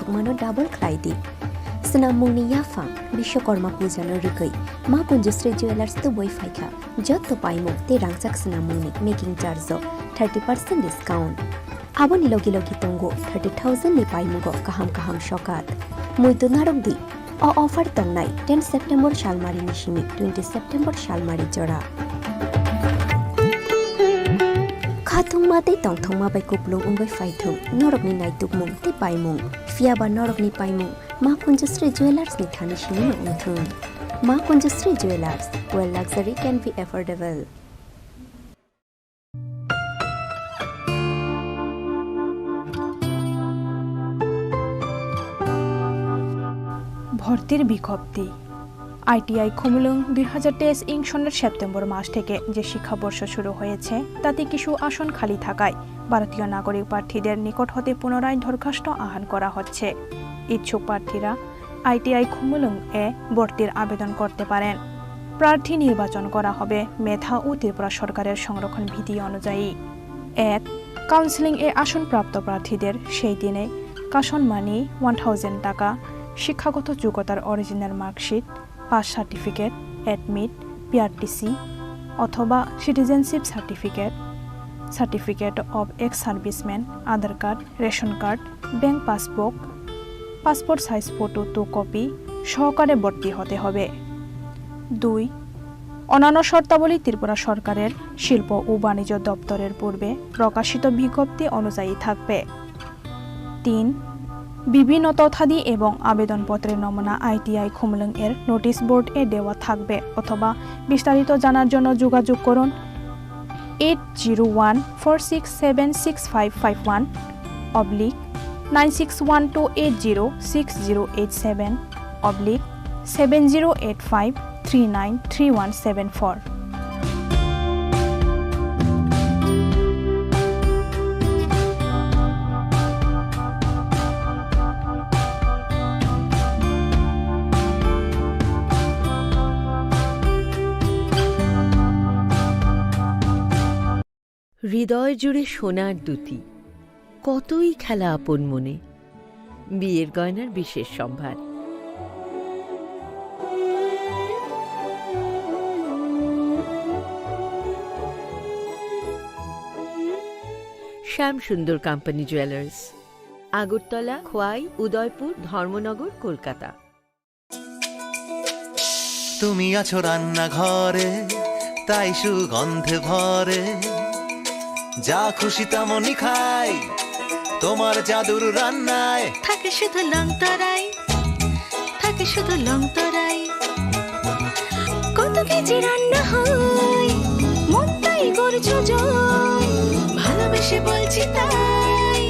Mano double klaidi. Senamungni yafang Bishwakarma pujano rugui. Ma Kunjusri Jewelers to boy faika. Jot to paimo te rangsak senamungni making charge 30% discount. Abon logi tongo 30,000 ni paimugo kaham shokat. Muito narogdi. O offer tongnai 10 September Shalmari Nishimi 20 September Shalmari Jora. Khathungma te tongthongma bai kuplung ungbai faithung norokni naitukmung te paimung fiaba norokni paimung Ma Kunjusri Jewelers ni thani shimi ungthung Ma Kunjusri Jewelers where luxury can be affordable. ভর্তির বিজ্ঞপ্তি ITI Khumlung 2023 ইং সনের September মাস থেকে যে শিক্ষাবর্ষ শুরু হয়েছে তাতে কিছু আসন খালি থাকায় ভারতীয় নাগরিক প্রার্থীদের নিকট হতে পুনরায় দরখাস্ত আহ্বান করা হচ্ছে। ইচ্ছুক প্রার্থীরা আইটিআই খুমলুং এ ভর্তির আবেদন করতে পারেন। প্রার্থী নির্বাচন করা হবে মেধা ও ত্রিপুরা সরকারের সংরক্ষণ বিধি অনুযায়ী। 1. কাউন্সেলিং এ আসনপ্রাপ্ত প্রার্থীদের সেই দিনে কাশন মানি 1000 টাকা, শিক্ষাগত যোগ্যতার original marksheet, pass certificate, admit, PRTC অথবা citizenship certificate of ex serviceman, Aadhaar card, ration card, bank passbook, passport size photo 2 copy সহকারে ভর্তি হতে হবে। 2. অন্যান্য শর্তাবলী ত্রিপুরা সরকারের শিল্প ও বাণিজ্য দপ্তরের পূর্বে প্রকাশিত বিজ্ঞপ্তি অনুযায়ী থাকবে। 3. বিভিন্ন তথ্যাদি এবং আবেদনপত্রের নমুনা আইটিআই খুমলুং এর নোটিশ বোর্ড এ দেওয়া থাকবে অথবা বিস্তারিত জানার জন্য যোগাযোগ করুন 8014676551 9612806087 7085393174। হৃদয় জুড়ে সোনার দুটি কতই খেলা আপন মনে বিয়ের গয়নার বিশেষ সম্ভার। শ্যাম সুন্দর কোম্পানি জুয়েলার্স, আগরতলা, খোয়াই, উদয়পুর, ধর্মনগর, কলকাতা। তুমি আছো রান্নাঘরে তাই সুগন্ধে ভরে, যা খুশি তেমনই খাই তোমার জাদুর রান্নায়। থাকে শুধু লংতরাই, থাকে শুধু লংতরাই, কত কেজি রান্না হয় মনটাই করছো জয়, ভালোবেসে বলছি তাই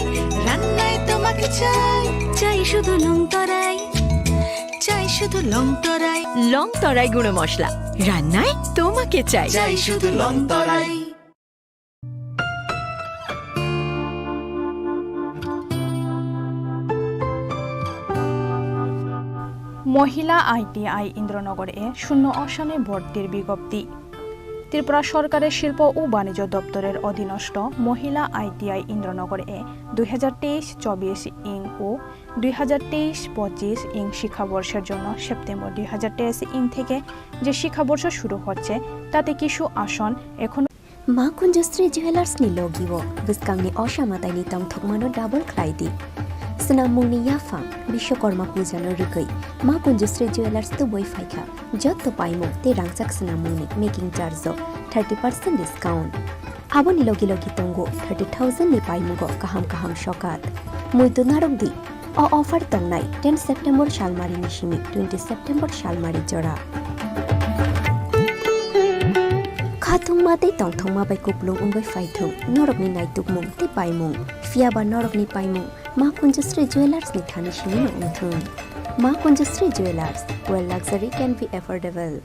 রান্নায় তোমাকে চাই, চাই শুধু লংতরাই, চাই শুধু লংতরাই। লংতরাই গুঁড়ো মশলা, রান্নায় তোমাকে চাই, চাই শুধু লংতরাই। মহিলা আইটিআই ইন্দ্রনগর এ 0 আসনে ভর্তির বিজ্ঞপ্তি। ত্রিপুরা সরকারের শিল্প ও বাণিজ্য দপ্তরের অধীনস্থ মহিলা আইটিআই ইন্দ্রনগর এ 2023-24 ইং ও 2023-25 ইং শিক্ষাবর্ষের জন্য সেপ্টেম্বর 2023 ইং থেকে যে শিক্ষাবর্ষ শুরু হচ্ছে তাতে কিছু আসন এখন Ma Kunjusri Jewelers ni logiwo biskangni oshamatayni tongthokmano double klaidi. Senamungni yafang Bishwakarma pujano rugui. Ma Kunjusri Jewelers to boy faika. Jot to paimo te rangsak senamungni making charge 30% discount. Abon logi tongo 30,000 ni paimugo kaham shokat. Muito narogdi. O offer tongnai 10 September Shalmari Nishimi 20 September Shalmari Jora. Khathungma te tongthongma bai kuplung ungbai faithung norokni naitukmung te paimung fiaba norokni paimung Ma Kunjusri Jewelers ni thani shimi ungthung Ma Kunjusri Jewelers where luxury can be affordable.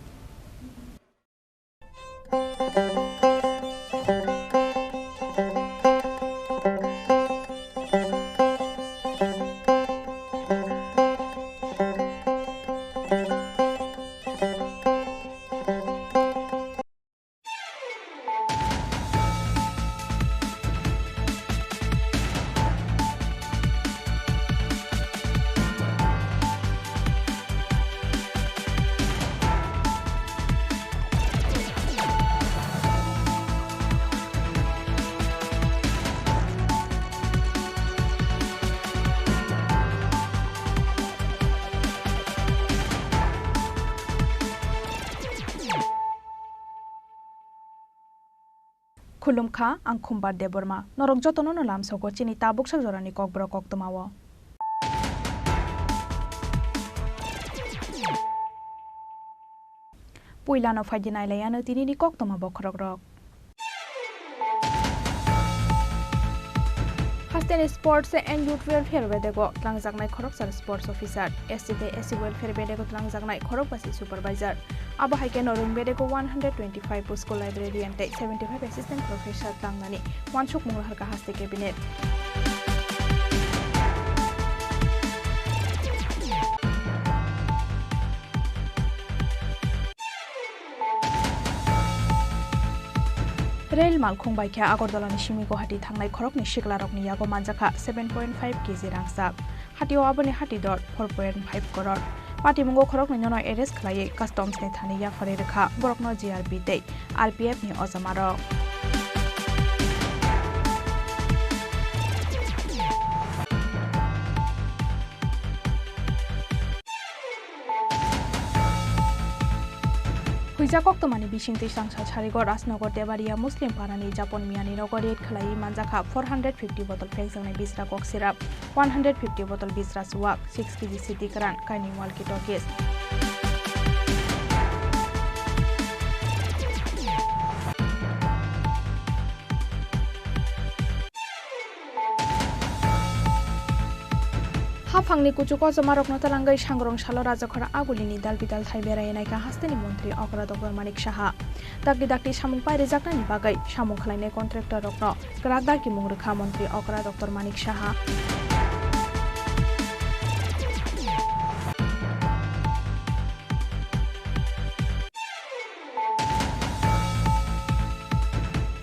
खुलुमखा आं खुम्बार देबरमा नरक जतनो नो लामसको चिनि ताबुक साजरानि kokborok koktamawo पुइलानो फाइदिनायलायानो तिनिनि koktoma bokhorokrok Hasten Sports and Youth Welfare Bedego Tlangjaknai Khoroksar Sports Officer SCT SC Welfare Bedego Tlangjaknai Khorokpasi Supervisor Abo Haike Norung Bedego 125 School Library and 75 Assistant Professor Tlangnani Wansuk Mungharka Haste Cabinet Rail Malkhung Baikha Agordalani Shimi Guwahati Thangnai Khorokni Shiklarokni Yago Manjakha 7.5 kg Rangsak Hatio Aboni Hati Dot 4.5 crore Patimungo Khorokni Nono Arrest Khlai Customs ni Thani Yafare Rekha Borokno GRB Dei RPF ni Ozamaro Huija koktomani bisingti sangsa charigo Rasnogor Debaria Muslim Parani Japon Miani Nogori Khlai Manjakha 450 bottle Fexone Bisra Coke Syrup 150 bottle Bisra Suwak 6 kg City Karan Kaini Walkie Talkies Hafangni kuchuko jamarokno talangai sangrong salo rajakhora agulini dalbidal thai berainaika hasteni mantri Okra Dr Manik Saha dakti dakti samung paire jaknani bagai samung khlainai contractor rokno gradaki mungrekha mantri Okra Dr Manik Saha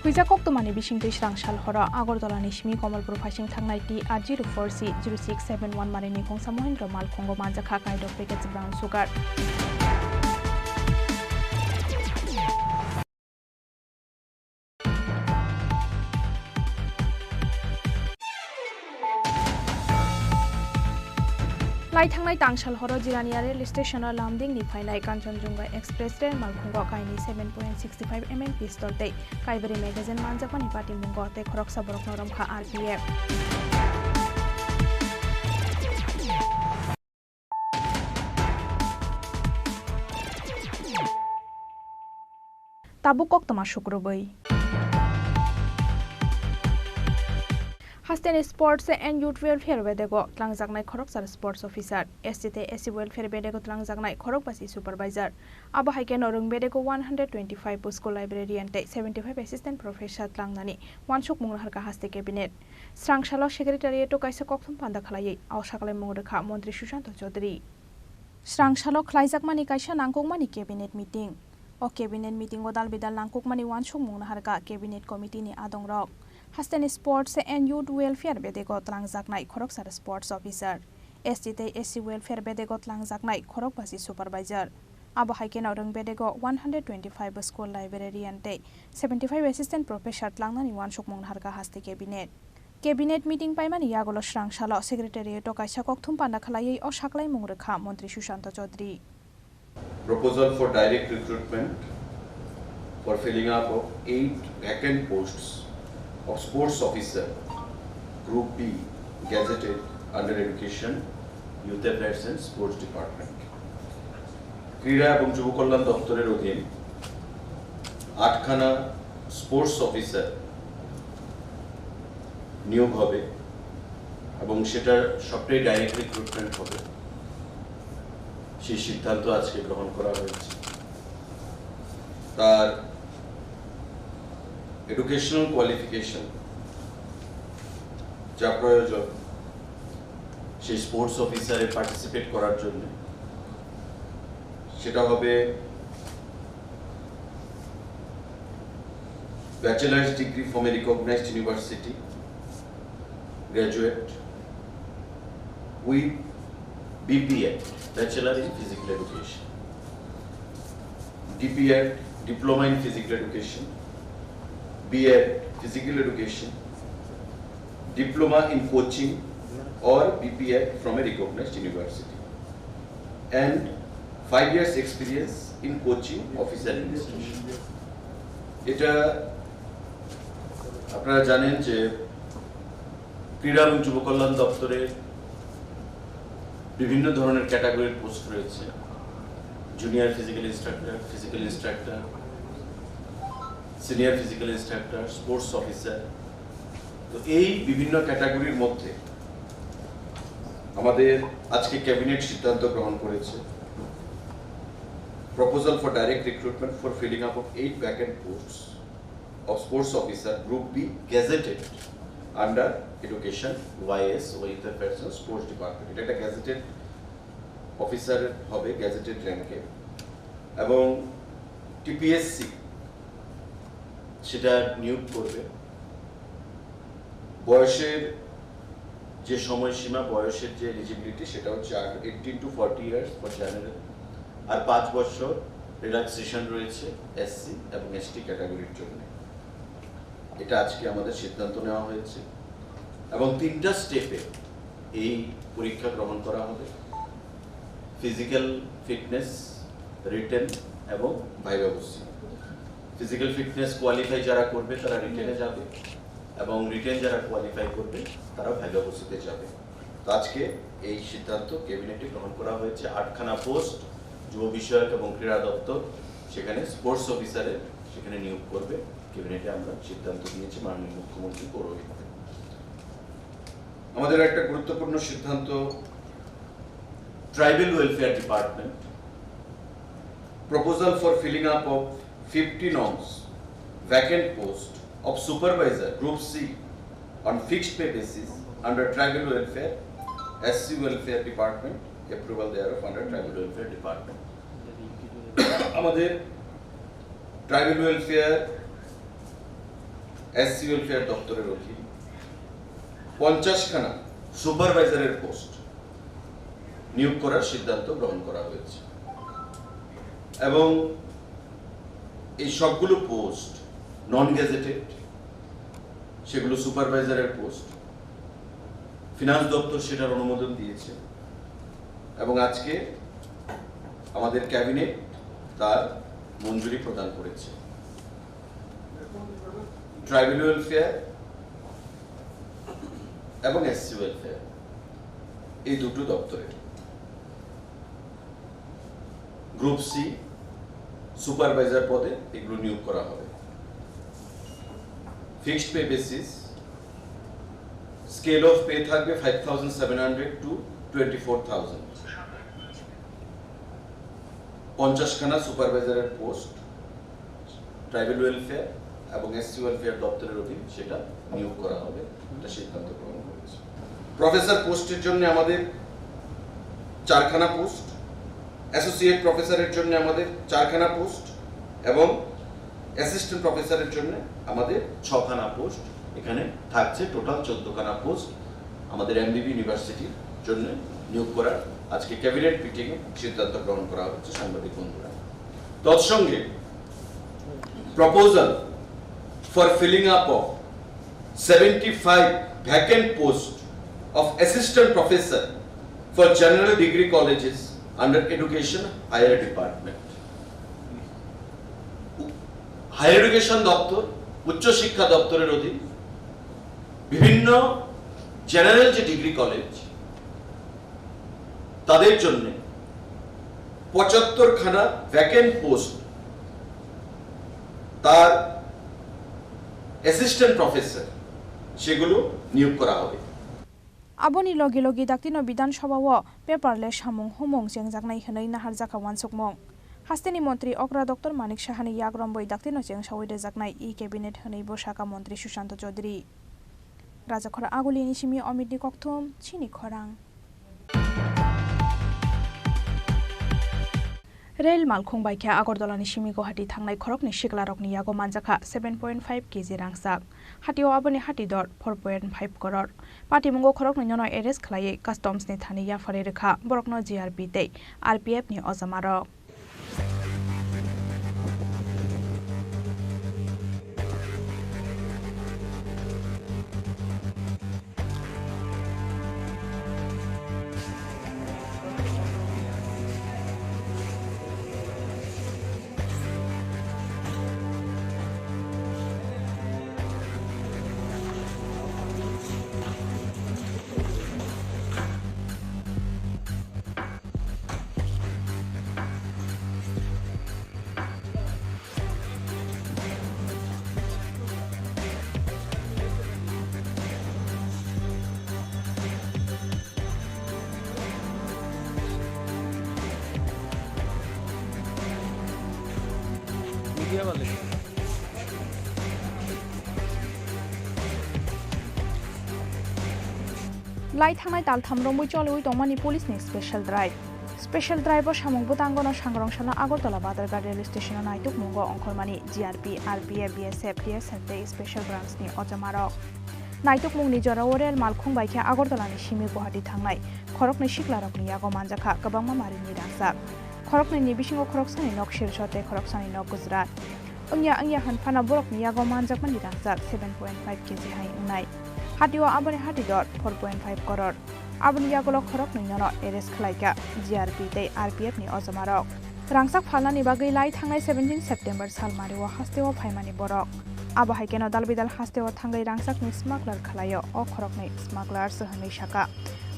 Huija koktomani bisingtui srangsal hora Agordalani Shimi Komalpur phasing thangnai TR04C 0671 marini khongsa Mohendra Malkhongo Manjakha kind of package brown sugar Lai thangnai tangsal horo Jirania rail station Lamding ni phainai Kanchanjunga Express rail Malkhongo kaini 7.65 mm pistol tei Kaibari magazine manjakani party mungo te khoroksa borokno romkha RPF Tabu koktoma shukroboi Hasten Sports and Youth Welfare Bedego Tlangjaknai Khoroksar Sports Officer SCT SC Welfare Bedego Tlangjaknai Khorokpasi Supervisor Abo Haike Norung Bedego 125 School Library and 75 Assistant Professor Tlangnani Wansuk Mungharka Haste Cabinet Srangsalo Secretariat Kaisa Kokthum Panda Khlai Aushaklai Mungrekha Mantri Sushanto Chaudhary Srangsalo Khlaijakmani Kaisa Nangkukmani Cabinet Meeting O Cabinet Meeting o dalbidal Nangkukmani Wansuk Mungharka Cabinet Committee ni Adongrok Hasten Sports and Youth Welfare Bedego Tlangjaknai Khoroksar Sports Officer SCT SC Welfare Bedego Tlangjaknai Khorokpasi Supervisor Abo Haike Norung Bedego 125 School Library and 75 Assistant Professor Tlangnani Wansuk Mungharka Haste Cabinet Meeting Paimani Yagolo Srangsalo Secretariat Kaisa Kokthum Panda Khlai o Saklai Mungrekha Mantri Sushanto Chaudhary Proposal for direct recruitment for filling up of 8 vacant posts of Sports Officer, Group B, gazetted under Education, Youth Affairs and Sports Department. ক্রীড়া এবং যুব কল্যাণ দপ্তরের অধীন 8খানা sports officer নিয়োগ হবে এবং সেটার সবটাই ডাইরেক্ট রিক্রুটমেন্ট হবে সেই সিদ্ধান্ত আজকে গ্রহণ করা হয়েছে তার এডুকেশনাল কোয়ালিফিকেশন যা প্রয়োজন সেই স্পোর্টস অফিসারে পার্টিসিপেট করার জন্য সেটা হবে bachelor's degree from a recognised university graduate with BPEd, Bachelor in Physical Education, DPEd, Diploma in Physical Education, BEd, Physical Education, Diploma in Coaching or BPEd from a recognized university, and 5 years experience in coaching office administration. এটা আপনারা জানেন যে ক্রীড়া এবং যুব কল্যাণ দপ্তরে বিভিন্ন ধরনের ক্যাটাগরির পোস্ট রয়েছে, junior physical instructor, senior physical instructor, sports officer. তো এই বিভিন্ন ক্যাটাগরির মধ্যে আমাদের আজকে ক্যাবিনেট সিদ্ধান্ত গ্রহণ করেছে proposal for direct recruitment for filling up of 8 vacant posts of sports officer group B gazetted under education YS with the person sports department. এটা একটা gazetted অফিসার হবে, গ্যাজেটেড র্যাঙ্কে, এবং টিপিএসসি সেটা নিয়োগ করবে। বয়সের যে সময়সীমা, বয়সের যে এলিজিবিলিটি, সেটা হচ্ছে 18 to 40 years ফর জেনারেল, আর 5 বছর রিল্যাক্সেশন রয়েছে এসসি এবং এসটি ক্যাটাগরির জন্য। এটা আজকে আমাদের সিদ্ধান্ত নেওয়া হয়েছে এবং 3টা স্টেপে এই পরীক্ষা গ্রহণ করা হবে: ফিজিক্যাল ফিটনেস, রিটেন এবং ভাইভা বসি। ফিজিক্যাল ফিটনেস কোয়ালিফাই যারা করবে তারা রিটেনে যাবে, এবং রিটেন যারা কোয়ালিফাই করবে তারা ভাইভা বসিতে যাবে। তো আজকে এই সিদ্ধান্ত ক্যাবিনেটে গ্রহণ করা হয়েছে। 8খানা পোস্ট যুব বিষয়ক এবং ক্রীড়া দপ্তর সেখানে স্পোর্টস অফিসারের সেখানে নিয়োগ করবে। ক্যাবিনেটে আমরা সিদ্ধান্ত নিয়েছি মাননীয় মুখ্যমন্ত্রী পৌরোহিত্যে। আমাদের একটা গুরুত্বপূর্ণ সিদ্ধান্ত, tribal welfare department proposal for filling up of 50 norms vacant post of supervisor group C on fixed pay basis under tribal welfare SC welfare department, approval thereof under tribal welfare department. আমাদের tribal welfare SC welfare দপ্তরের অধীন 50খানা সুপারভাইজারের post নিয়োগ করার সিদ্ধান্ত গ্রহণ করা হয়েছে, এবং এই সবগুলো পোস্ট নন গ্যাজেটেড, সেগুলো সুপারভাইজারের পোস্ট। ফিনান্স দপ্তর সেটার অনুমোদন দিয়েছে এবং আজকে আমাদের ক্যাবিনেট তার মঞ্জুরি প্রদান করেছে। ট্রাইবাল ওয়েলফেয়ার এবং এসসি ওয়েলফেয়ার এই দুটো দপ্তরের গ্রুপ সি সুপারভাইজার পদে এগুলো নিয়োগ করা হবে। Fixed pay basis, scale of pay থাকবে 5,700 to 24,000। 50খানা সুপারভাইজারের পোস্ট ট্রাইবাল ওয়েলফেয়ার এবং এসসি ওয়েলফেয়ার দপ্তরের অধীন সেটা নিয়োগ করা হবে, এটা সিদ্ধান্ত গ্রহণ করেছে। প্রফেসর পোস্টের জন্য আমাদের 4খানা পোস্ট, অ্যাসোসিয়েট প্রফেসরের জন্য আমাদের 4খানা পোস্ট, এবং অ্যাসিস্ট্যান্ট প্রফেসরের জন্য আমাদের 6খানা পোস্ট। এখানে থাকছে টোটাল 14খানা পোস্ট আমাদের এমবিবি ইউনিভার্সিটির জন্য নিয়োগ করার আজকে ক্যাবিনেট মিটিংয়ে সিদ্ধান্ত গ্রহণ করা হচ্ছে। সাংবাদিক বন্ধুরা, তৎসঙ্গে proposal for filling up of 75 vacant post of assistant professor for general degree colleges under education higher department. Higher education দপ্তর, উচ্চ শিক্ষা দপ্তরের অধীন বিভিন্ন জেনারেল যে ডিগ্রি কলেজ তাদের জন্য 75খানা ভ্যাকেন্ট পোস্ট তার অ্যাসিস্ট্যান্ট প্রফেসর সেগুলো নিয়োগ করা হবে। Aboni logi logi daktino biধানসভা o paperless hamung humung jengjaknai hwnai nahar jaka wansukmung. Hasteni মন্ত্রী অগ্রা দপ্তর মানিক সাহানি ইয়াগ্রম্বই দাক্তিনো চেংসাওই রেজাকনাই ই ক্যাবিনেট হनै বসাকা মন্ত্রী সুশান্ত চৌধুরী। রাজাখরা আগুলিনি সিমি অমিতনি কক্থম চিনি খরাং। रेल मालखुं बाइख्या आगरतलानि सिमी गुवाहाटी थांनाय खरकनि सिगलारकनि यागो मानजाखा 7.5 केजि रांसाक हाटियाव आबोनि हाटि दर 4.5 करोड़ पाटिमुंगो खरकनि ननो एरेस्ट खलायै कास्टम्सनि थानि याफारि रेखा बरकनो जिआरपि तै आरपीएफ नि अजामार লাই थांनाय दालथाम रंबुई चलुई तंमानि पुलिसनि स्पेशल ड्राइभर सामुं बुतांगन सांग्रांसाना आगरतला बादारघाट रेल स्टेशनाव नायतुक मुंगो अंखरमानि GRP RPF BSF TSF special ब्रांचनि अजामारक नायतुक मुंनि जराव रेल मालखुं बायख्या आगरतलानि सिमी गुवाहाटी थांनाय खरकनि सिख्लारकनि यागो मानजाखा गोबांमा मारिनि रांसाक खरकनि बिसिङाव खरकसानि नक शिरसते खरकसानि नक गुजरात अंया हनफाना बरकनि यागो मानजाकमानि रांसाक 7.5 केजि हाय उनाय हातिवा आबनि हातिदर 4.5 करोड़ आबनि यागोल खरक नैनन एरेस्ट खालायका जिआरपि तै आरपिएफ नि अजमारक रांसाक फालनानि बागै लाई थांनाय 17 सेप्टेम्बर सालमारिवा हास्तेवा फायमानि बरक आबाहायकेन दालबिदाल हास्तेवा थांगै रांसाकनि स्मागलार खालायो अ खरकनि स्मागलार सहनै शाखा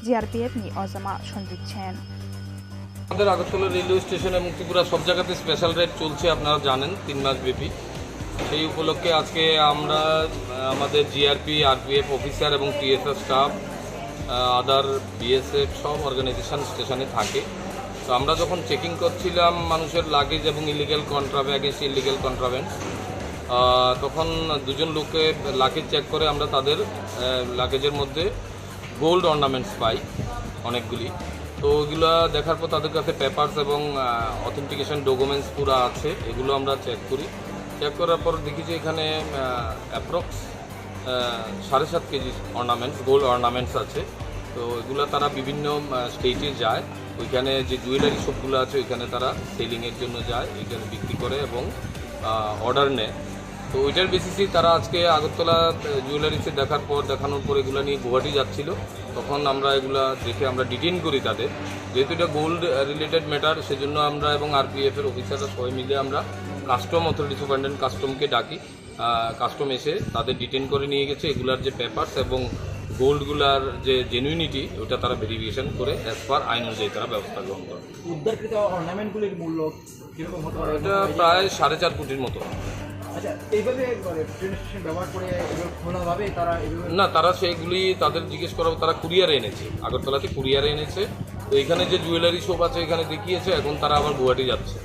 जिआरपिएफ नि अजमा सनजित सेन আমাদের আগরতলা রেলওয়ে স্টেশন এবং ত্রিপুরা সব জায়গাতে স্পেশাল রেট চলছে আপনারা জানেন 3 মাস ব্যাপী সেই উপলক্ষে আজকে আমরা আমাদের জিআরপি আরপিএফ অফিসার এবং টিএসএস স্টাফ আদার বিএসএফ সব অর্গানাইজেশন স্টেশনে থাকে তো আমরা যখন চেকিং করছিলাম মানুষের লাগেজ এবং ইলিগাল কন্ট্রাব্যান্ড তখন দুজন লোকে লাগেজ চেক করে আমরা তাদের লাগেজের মধ্যে গোল্ড অর্নামেন্টস পাই অনেকগুলি তো ওইগুলো দেখার পর তাদের কাছে পেপারস এবং অথেন্টিকেশন ডকুমেন্টস পুরো আছে এগুলো আমরা চেক করার পর দেখি যে এখানে approx 7.5 KG ornaments gold ornaments আছে তো এগুলো তারা বিভিন্ন স্টেটে যায় ওইখানে যে জুয়েলারি শপগুলো আছে ওইখানে তারা সেলিংয়ের জন্য যায় এখানে বিক্রি করে এবং অর্ডার নেয় তো ওইটার বেসিসেই তারা আজকে আগরতলা জুয়েলারিসে দেখানোর পর এগুলো নিয়ে গুয়াহাটি যাচ্ছিল তখন আমরা এগুলা দেখে আমরা ডিটেইন করি তাদের যেহেতু এটা গোল্ড রিলেটেড ম্যাটার সেজন্য আমরা এবং আরপিএফের অফিসাররা সবাই মিলে আমরা কাস্টম অথরিটি সুপারিনটেন্ডেন্ট কাস্টমকে ডাকি কাস্টম এসে তাদের ডিটেইন করে নিয়ে গেছে এগুলার যে পেপারস এবং গোল্ডগুলার যে জেনুইনিটি ওটা তারা ভেরিফিকেশন করে অ্যাজ পার আইন অনুযায়ী তারা ব্যবস্থা গ্রহণ করে উদ্ধারকৃত অর্নামেন্টগুলির মূল্য কিরকম হতে পারে? এটা প্রায় 4.5 কোটির মতো। আচ্ছা এইভাবে ট্রেন স্টেশন ব্যবহার করে খোলাভাবে তারা না তারা সেইগুলি তাদের জিজ্ঞেস করা তারা কুরিয়ারে এনেছে আগরতলাতে কুরিয়ারে এনেছে তো এখানে যে জুয়েলারি শপ আছে এখানে দেখিয়েছে এখন তারা আবার গুয়াহাটি যাচ্ছে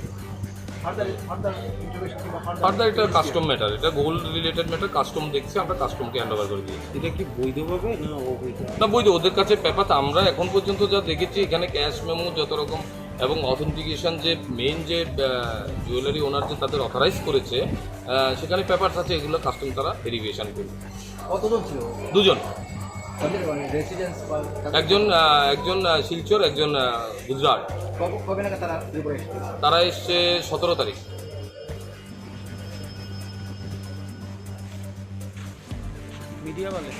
ফার্দার এটা কাস্টম ম্যাটার এটা গোল্ড রিলেটেড ম্যাটার কাস্টম দেখছে আমরা কাস্টমকে হ্যান্ড ওভার করে দিয়েছি এটা কি বৈধভাবে না অবৈধ? না বৈধ ওদের কাছে পেপার আমরা এখন পর্যন্ত যা দেখেছি এখানে ক্যাশ মেমো যত রকম এবং অথেন্টিকেশন যে মেইন যে জুয়েলারি ওনার যে তাদের অথরাইজ করেছে সেখানে পেপারস আছে এগুলো কাস্টম তারা ভেরিফিকেশন করবে। কতজন ছিল? দুজন রেসিডেন্স একজন শিলচর একজন গুজরাট। কবে নাগাদ তারা এসছে 17 তারিখ। মিডিয়া বলে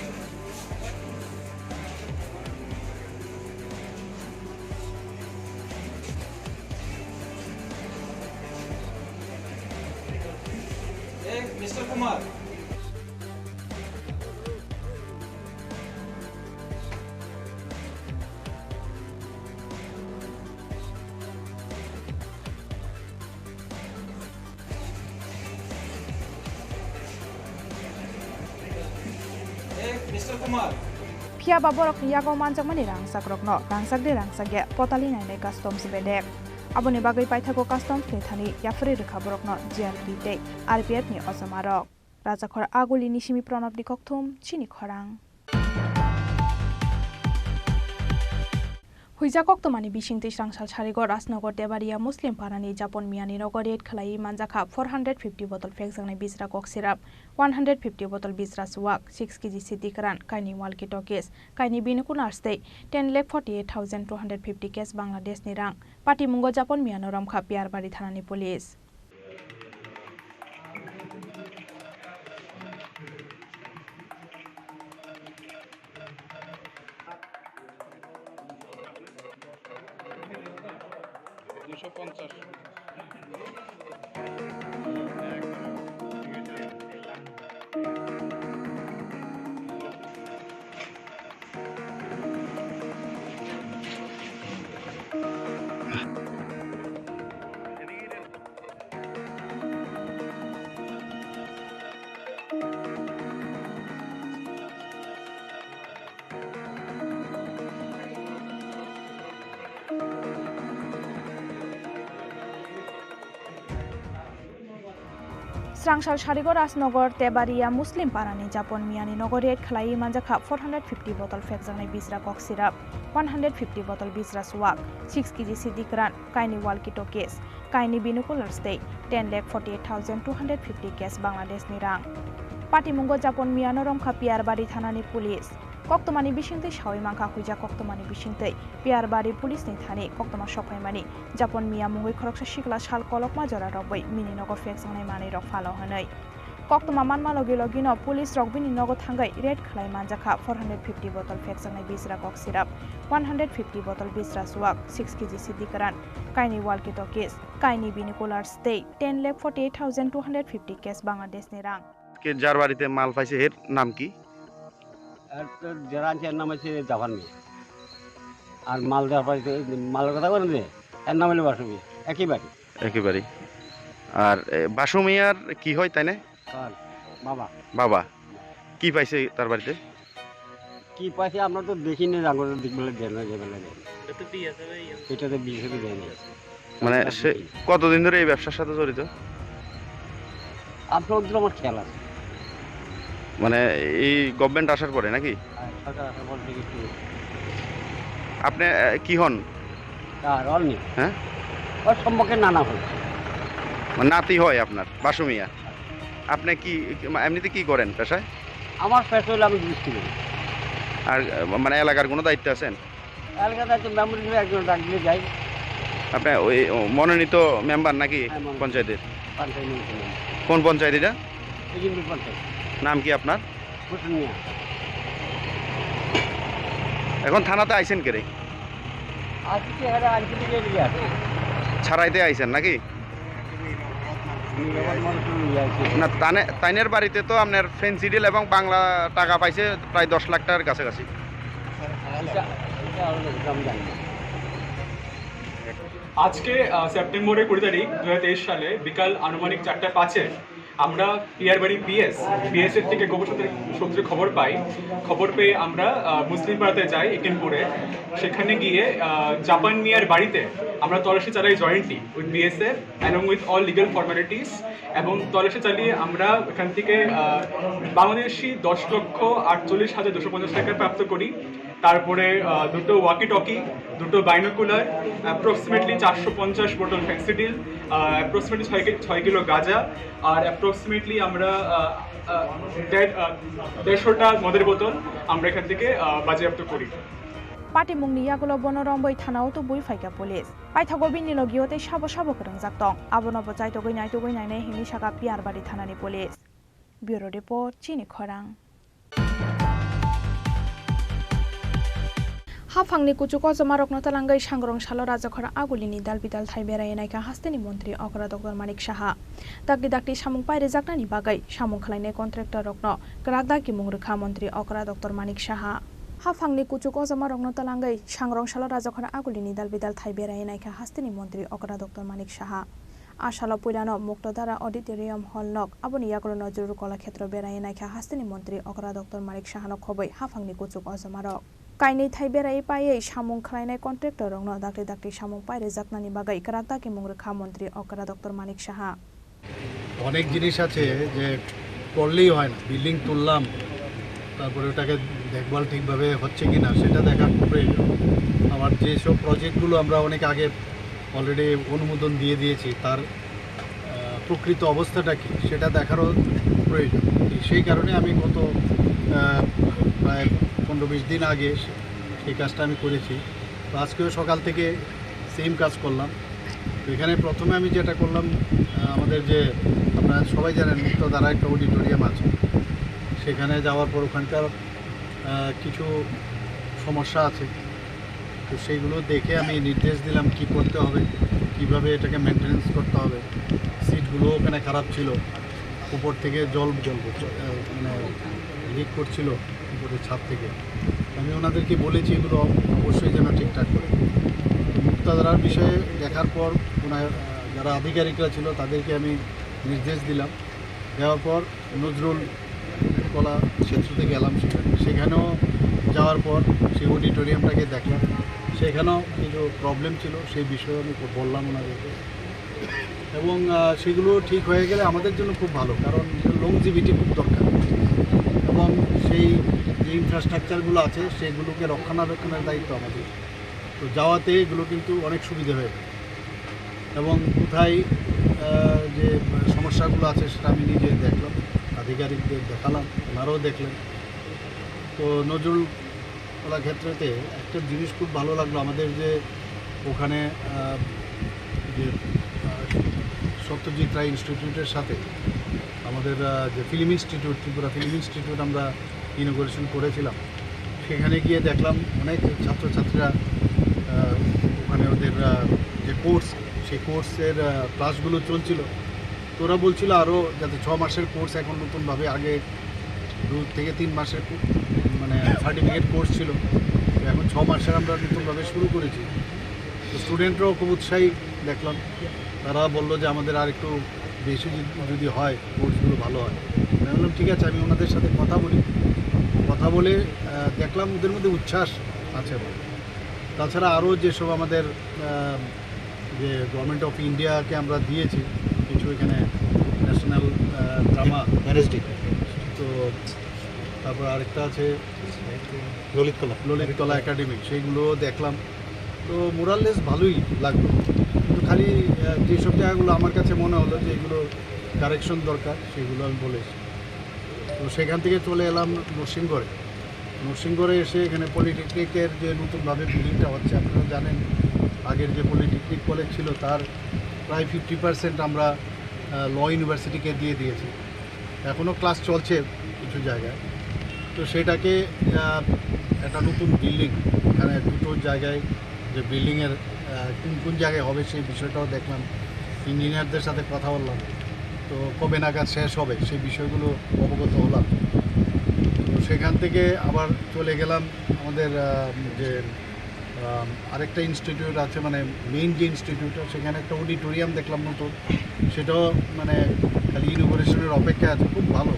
mister Kumar mister Kumar Pia baborok ni yago manjakmani rangsak rokno rangsakge potali nainai customs bedek aboni bagai paithago customs ni thani yafri rekha borokno GRP tei RPF ni osamarok rajakhor aguli ni simi pranab ni kokthum Chini Khorang Huijakok tomani bisingti sangsal charigo Rasnogor Debaria Muslim Parani Japon Miani Nogoret Khalai Manjaka 450 bottle feksangnai bisra kok syrup 150 bottle bisra suwak 6 kg city kran kaini walkie talkies kaini binukun arstei 10,48,250 cash Bangladesh ni rang pati mungo Japon Miano ramkha Piarbari thanani police স্রাংসাল সারিগো রাজনগর তেবারিয়া মুসলিম পারানি জাপন মিয়ানি নগরে খেলাই মানজাখা 450 বটল ফেকজাংনাই বিজরা কক সিরাপ 150 বটল বিজরা সুয়াক 6 কেজি সিদ্দিকরান কাইনি ওয়ালকি টকেস কাইনি বিনুকুলার স্টে 10,48,250 কেস বাংলাদেশ নিরাং পাটিমুঙ্গ জাপন মিয়ানো রমখা পিয়ারবাড়ি থানানি পুলিশ কক্তমানি বিশিংতৈ সাওই মাংখা হুইজা কক্তমানি বিশিংতৈ পিয়ারবাড়ি পুলিশনি থানি কক্তমা সফাইমানি জাপন মিয়া মুঙ্গৈ খরকসা শিকলা সাল কলকमा जरा रबै मिनिनगर फेकजांनाय मानै रक फालाव हनै कक्तमा मानमा लगे लगेनो पुलिस रक बिनिनगर थांगै रेड खलाय मानजाखा 450 बटल फेकजांनाय बिजरा कक सिराप 150 बटल बिजरा सुवाक 6 केजी सिद्दिकरान काइनि वालकी टकेस काइनि बिनिकुलार स्टे 10,48,250 केस बांग्लादेशनि रां কে যার বাড়িতে মাল পাইছে এর নাম কি? যারা আনছে এর নাম হচ্ছে জাপান মেয়ে আর মাল দেওয়ার বাড়িতে মালের কথা বলেন যে এর নাম হলো বাসু মেয়ে একই বাড়ি আর বাসু মিয়ার কি হয় তাই না? বাবা বাবা কি পাইছে তার বাড়িতে? কি পাইছে আমরা তো দেখিনি জাগর দিকবেলা দেন না যেবেলা দেন এটাতে বিয়ে সাথে দেন মানে সে কতদিন ধরে এই ব্যবসার সাথে জড়িত? আপনার তো আমার খেয়াল আছে মানে এই গভর্নমেন্ট আসার পরে নাকি? সরকার আসার পর থেকে একটু আপনি কি হন? আর অন্য হ্যাঁ ওর সম্পর্কে নানা হল মানে নাতি হয় আপনার বাসু মিয়া। আপনি কি এমনিতে কি করেন পেশায়? আমার পেশা হলে আমি দৃষ্টি করি। আর মানে এলাকার কোনো দায়িত্ব আছেন? এলাকার দায়িত্ব মেম্বার হিসেবে একজন ডাক দিলে যাই। আপনি ওই মনোনীত মেম্বার নাকি পঞ্চায়েতের? কোন পঞ্চায়েত এটা? নাম কি আপনার? এখন থানাতে আইছেন কে রে? ছাড়াইতে আইছেন নাকি? না তাইনের বাড়িতে তো আপনার ফেন্সি ডিল এবং বাংলা টাকা পাইছে প্রায় 10 লাখ টাকার কাছাকাছি। আজকে সেপ্টেম্বরের 20 তারিখ 2023 সালে বিকাল আনুমানিক 4:05 আমরা পিয়ারবাড়ি পিএস এর থেকে গোপন সূত্রে খবর পেয়ে আমরা মুসলিম পাড়াতে যাই একিনপুরে। সেখানে গিয়ে জাপান মিয়ার বাড়িতে আমরা তল্লাশি চালাই jointly with BSF along with all legal formalities এবং তল্লাশি চালিয়ে আমরা এখান থেকে বাংলাদেশি 10,48,250 টাকা প্রাপ্ত করি। তারপরে দুটো ওয়াকি টকি, দুটো বাইনোকুলার, অ্যাপ্রক্সিমেটলি 450 বোতল ফেন্সিডিল, অ্যাপ্রক্সিমেটলি 6 কিলো গাঁজা, আর অ্যাপ্রক্সিমেটলি আমরা 150টা মদের বোতল আমরা এখান থেকে বাজেয়াপ্ত করি। পাটিমুংনি ইয়াগুলো বনরম্বই থানাও তো বই ফাইকা পুলিশ পাইথাগো বিনি লগিওতে সাবো করংজাক দং আবনব চাইতগৈ নাইনাই হিমি সাকা পিয়ারবাড়ি থানানি পুলিশ। ব্যুরো রিপোর্ট চিনি খরাং। हाफांनि कुचुको जमारकनो तलांगै सांग्रं सालो राजाखरा आगुलिनि दाल बिदाल थाइ बेरायनायखा हास्तेनि मन्त्री अकरा डक्टर मानिक साहा दागि सामुं पाइरे जाकनानि बागै सामुं खालायनाय कन्ट्रेक्टर रकनो ग्राक दागि मुंग्रोखा मन्त्री अकरा डक्टर मानिक साहा हाफांनि कुचुको जमारकनो तलांगै सांग्रं सालो राजाखरा आगुलिनि दाल बिदाल थाइ बेरायनायखा हास्तेनि मन्त्री अकरा डक्टर मानिक साहा आसालो पुरानो मुक्तधारा ऑडिटोरियम हल नक आबनि यागलो नजरु कलाक्षेत्र बेरायनायखा हास्तेनि मन्त्री अकरा डक्टर मानिक साहानो खबै हाफांनि कुचुको जमारक काइनै थाइ बेरायै पायै सामुं खालायनाय कन्ट्रेक्टर रंनो दाक्ति सामुं पाइरे जाकनानि बागै ग्राक दागि मुंग्रोखा मन्त्री अकरा डक्टर मानिक साहा অনেক জিনিস আছে যে করলেই হয় না, বিল্ডিং তুললাম তারপরে ওটাকে দেখভাল ঠিকভাবে হচ্ছে কিনা সেটা দেখার প্রয়োজন। আমার যেসব প্রজেক্টগুলো আমরা অনেক আগে অলরেডি অনুমোদন দিয়ে দিয়েছি তার প্রকৃত অবস্থাটা কি সেটা দেখারও প্রয়োজন। সেই কারণে আমি গত প্রায় 15-20 দিন আগে সেই কাজটা আমি করেছি। তো আজকেও সকাল থেকে সেম কাজ করলাম। তো এখানে প্রথমে আমি যেটা করলাম, আমাদের যে আপনারা সবাই জানেন মুক্তধারা একটা অডিটোরিয়াম আছে, সেখানে যাওয়ার পর ওখানকার কিছু সমস্যা আছে। তো সেইগুলো দেখে আমি নির্দেশ দিলাম কি করতে হবে, কিভাবে এটাকে মেনটেনেন্স করতে হবে। সিটগুলো ওখানে খারাপ ছিল, উপর থেকে জল মানে লিক করছিল উপরে ছাদ থেকে। আমি ওনাদেরকে বলেছি এগুলো অবশ্যই যেন ঠিকঠাক করে। মুক্তধারার বিষয়ে দেখার পর ওনার যারা আধিকারিকরা ছিল তাদেরকে আমি নির্দেশ দিলাম। দেওয়ার পর নজরুল কলা ক্ষেত্রতে গেলাম, সেখানেও যাওয়ার পর সেই অডিটোরিয়ামটাকে দেখলাম, সেখানেও কিছু প্রবলেম ছিল, সেই বিষয়ে আমি বললাম ওনাদেরকে। এবং সেগুলো ঠিক হয়ে গেলে আমাদের জন্য খুব ভালো, কারণ লংজিভিটি খুব দরকার এবং সেই যে ইনফ্রাস্ট্রাকচারগুলো আছে সেগুলোকে রক্ষণাবেক্ষণের দায়িত্ব আমাদের। তো যাওয়াতে এগুলো কিন্তু অনেক সুবিধা হয়ে যায় এবং কোথায় যে সমস্যাগুলো আছে সেটা আমি নিজে দেখলাম, আধিকারিকদের দেখালাম, ওনারাও দেখলেন। তো নজরুল ক্ষেত্রেতে একটা জিনিস খুব ভালো লাগলো, আমাদের যে ওখানে যে সত্যজিৎ রায় ইনস্টিটিউটের সাথে আমাদের যে film institute, Tripura film institute আমরা ইনোগ্রেশন করেছিলাম, সেখানে গিয়ে দেখলাম অনেক ছাত্রছাত্রীরা ওখানে ওদের যে কোর্স, সেই কোর্সের ক্লাসগুলো চলছিল। তো ওরা বলছিল আরও যাতে 6 মাসের কোর্স এখন নতুনভাবে, আগে 2 থেকে 3 মাসের মানে সার্টিফিকেট কোর্স ছিল, তো এখন 6 মাসের আমরা নতুনভাবে শুরু করেছি। তো স্টুডেন্টরাও খুব উৎসাহী দেখলাম, তারা বললো যে আমাদের আর একটু বেশি যদি হয় কোর্সগুলো ভালো হয়। আমি বললাম ঠিক আছে, আমি ওনাদের সাথে কথা বলে দেখলাম ওদের মধ্যে উচ্ছ্বাস আছে। তাছাড়া আরও যেসব আমাদের যে গভর্নমেন্ট অফ ইন্ডিয়াকে আমরা দিয়েছি কিছু, এখানে ন্যাশনাল ড্রামা ম্যানেজডি, তো তারপর আরেকটা আছে ললিতকলা একাডেমি, সেইগুলো দেখলাম। তো মোরাললেস ভালোই লাগলো, কিন্তু খালি যেসব জায়গাগুলো আমার কাছে মনে হলো যে এগুলো কারেকশন দরকার, সেগুলো আমি বলেছি। তো সেখান থেকে চলে এলাম নরসিংগড়ে এসে এখানে পলিটেকনিকের যে নতুনভাবে বিল্ডিংটা হচ্ছে, আপনারা জানেন আগের যে পলিটেকনিক কলেজ ছিল তার প্রায় 50% আমরা ল ইউনিভার্সিটিকে দিয়ে দিয়েছি। এখনও ক্লাস চলছে কিছু জায়গায়। তো সেটাকে একটা নতুন বিল্ডিং, এখানে 2টো জায়গায় যে বিল্ডিংয়ের কোন জায়গায় হবে সেই বিষয়টাও দেখলাম, ইঞ্জিনিয়ারদের সাথে কথা বললাম। তো কবে নাগাদ শেষ হবে সেই বিষয়গুলো অবগত হলাম। তো সেখান থেকে আবার চলে গেলাম আমাদের যে আরেকটা ইনস্টিটিউট আছে, মানে মেইন যে ইনস্টিটিউটটা, সেখানে একটা অডিটোরিয়াম দেখলাম নতুন, সেটাও মানে খালি ইনোগ্রেশনের অপেক্ষা আছে, খুব ভালো।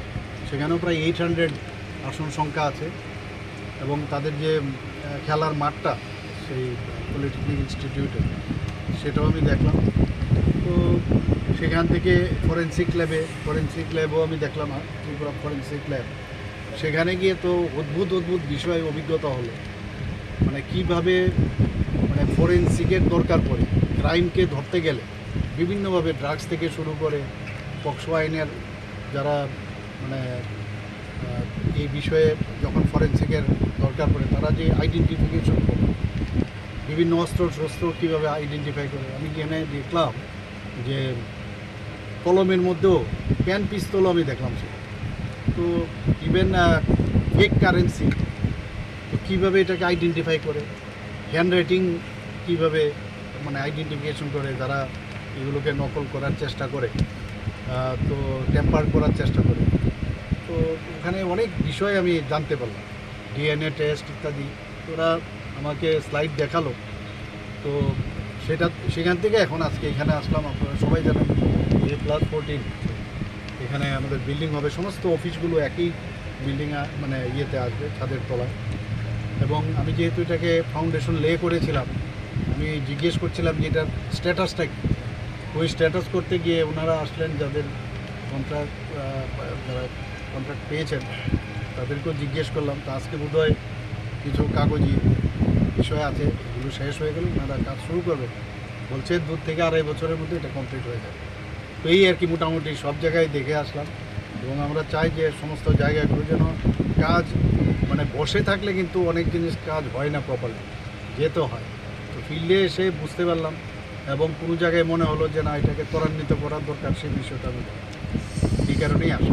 সেখানেও প্রায় 800 আসন সংখ্যা আছে এবং তাদের যে খেলার মাঠটা সেই পলিটেকনিক ইনস্টিটিউটে, সেটাও আমি দেখলাম। তো সেখান থেকে ফরেন্সিক ল্যাবও আমি দেখলাম, ত্রিপুরা ফরেন্সিক ল্যাব। সেখানে গিয়ে তো অদ্ভুত বিষয় অভিজ্ঞতা হলো, মানে কীভাবে মানে ফরেন্সিকের দরকার পড়ে ক্রাইমকে ধরতে গেলে বিভিন্নভাবে, ড্রাগস থেকে শুরু করে পক্সো আইনের যারা মানে এই বিষয়ে যখন ফরেন্সিকের দরকার পড়ে তারা যে আইডেন্টিফিকেশন করে, বিভিন্ন অস্ত্র কীভাবে আইডেন্টিফাই করে। আমি এখানে দেখলাম যে কলমের মধ্যেও প্যান পিস্তলও আমি দেখলাম সেটা। তো ইভেন ফেক কারেন্সি, তো কীভাবে এটাকে আইডেন্টিফাই করে, হ্যান্ড রাইটিং কীভাবে মানে আইডেন্টিফিকেশন করে, যারা এগুলোকে নকল করার চেষ্টা করে, তো টেম্পার করার চেষ্টা করে। তো ওখানে অনেক বিষয় আমি জানতে পারলাম, ডিএনএ টেস্ট ইত্যাদি। ওরা আমাকে স্লাইড দেখালো। তো সেখান থেকে এখন আজকে এখানে আসলাম। আপনারা সবাই জানেন A+14 এখানে আমাদের বিল্ডিং হবে, সমস্ত অফিসগুলো একই বিল্ডিংয়ে মানে ইয়েতে আসবে, ছাদের তলায়। এবং আমি যেহেতু এটাকে ফাউন্ডেশন লে করেছিলাম, আমি জিজ্ঞেস করছিলাম যে এটার স্ট্যাটাসটা কী। ওই স্ট্যাটাস করতে গিয়ে ওনারা আসলেন, যারা কন্ট্রাক্ট পেয়েছেন তাদেরকেও জিজ্ঞেস করলাম। তো আজকে বোধহয় কিছু কাগজি বিষয় আছে, এগুলো শেষ হয়ে গেলে ওনারা কাজ শুরু করবে, বলছে 2 থেকে 2.5 বছরের মধ্যে এটা কমপ্লিট হয়ে যাবে। তো এই আর কি মোটামুটি সব জায়গায় দেখে আসলাম। এবং আমরা চাই যে সমস্ত জায়গাগুলো যেন কাজ মানে বসে থাকলে কিন্তু অনেক জিনিস কাজ হয় না প্রপারলি, যেতে হয়। তো ফিল্ডে এসে বুঝতে পারলাম এবং কোনো জায়গায় মনে হলো যে না, এটাকে ত্বরান্বিত করার দরকার, সেই বিষয়টা আমি এই কারণেই আসি।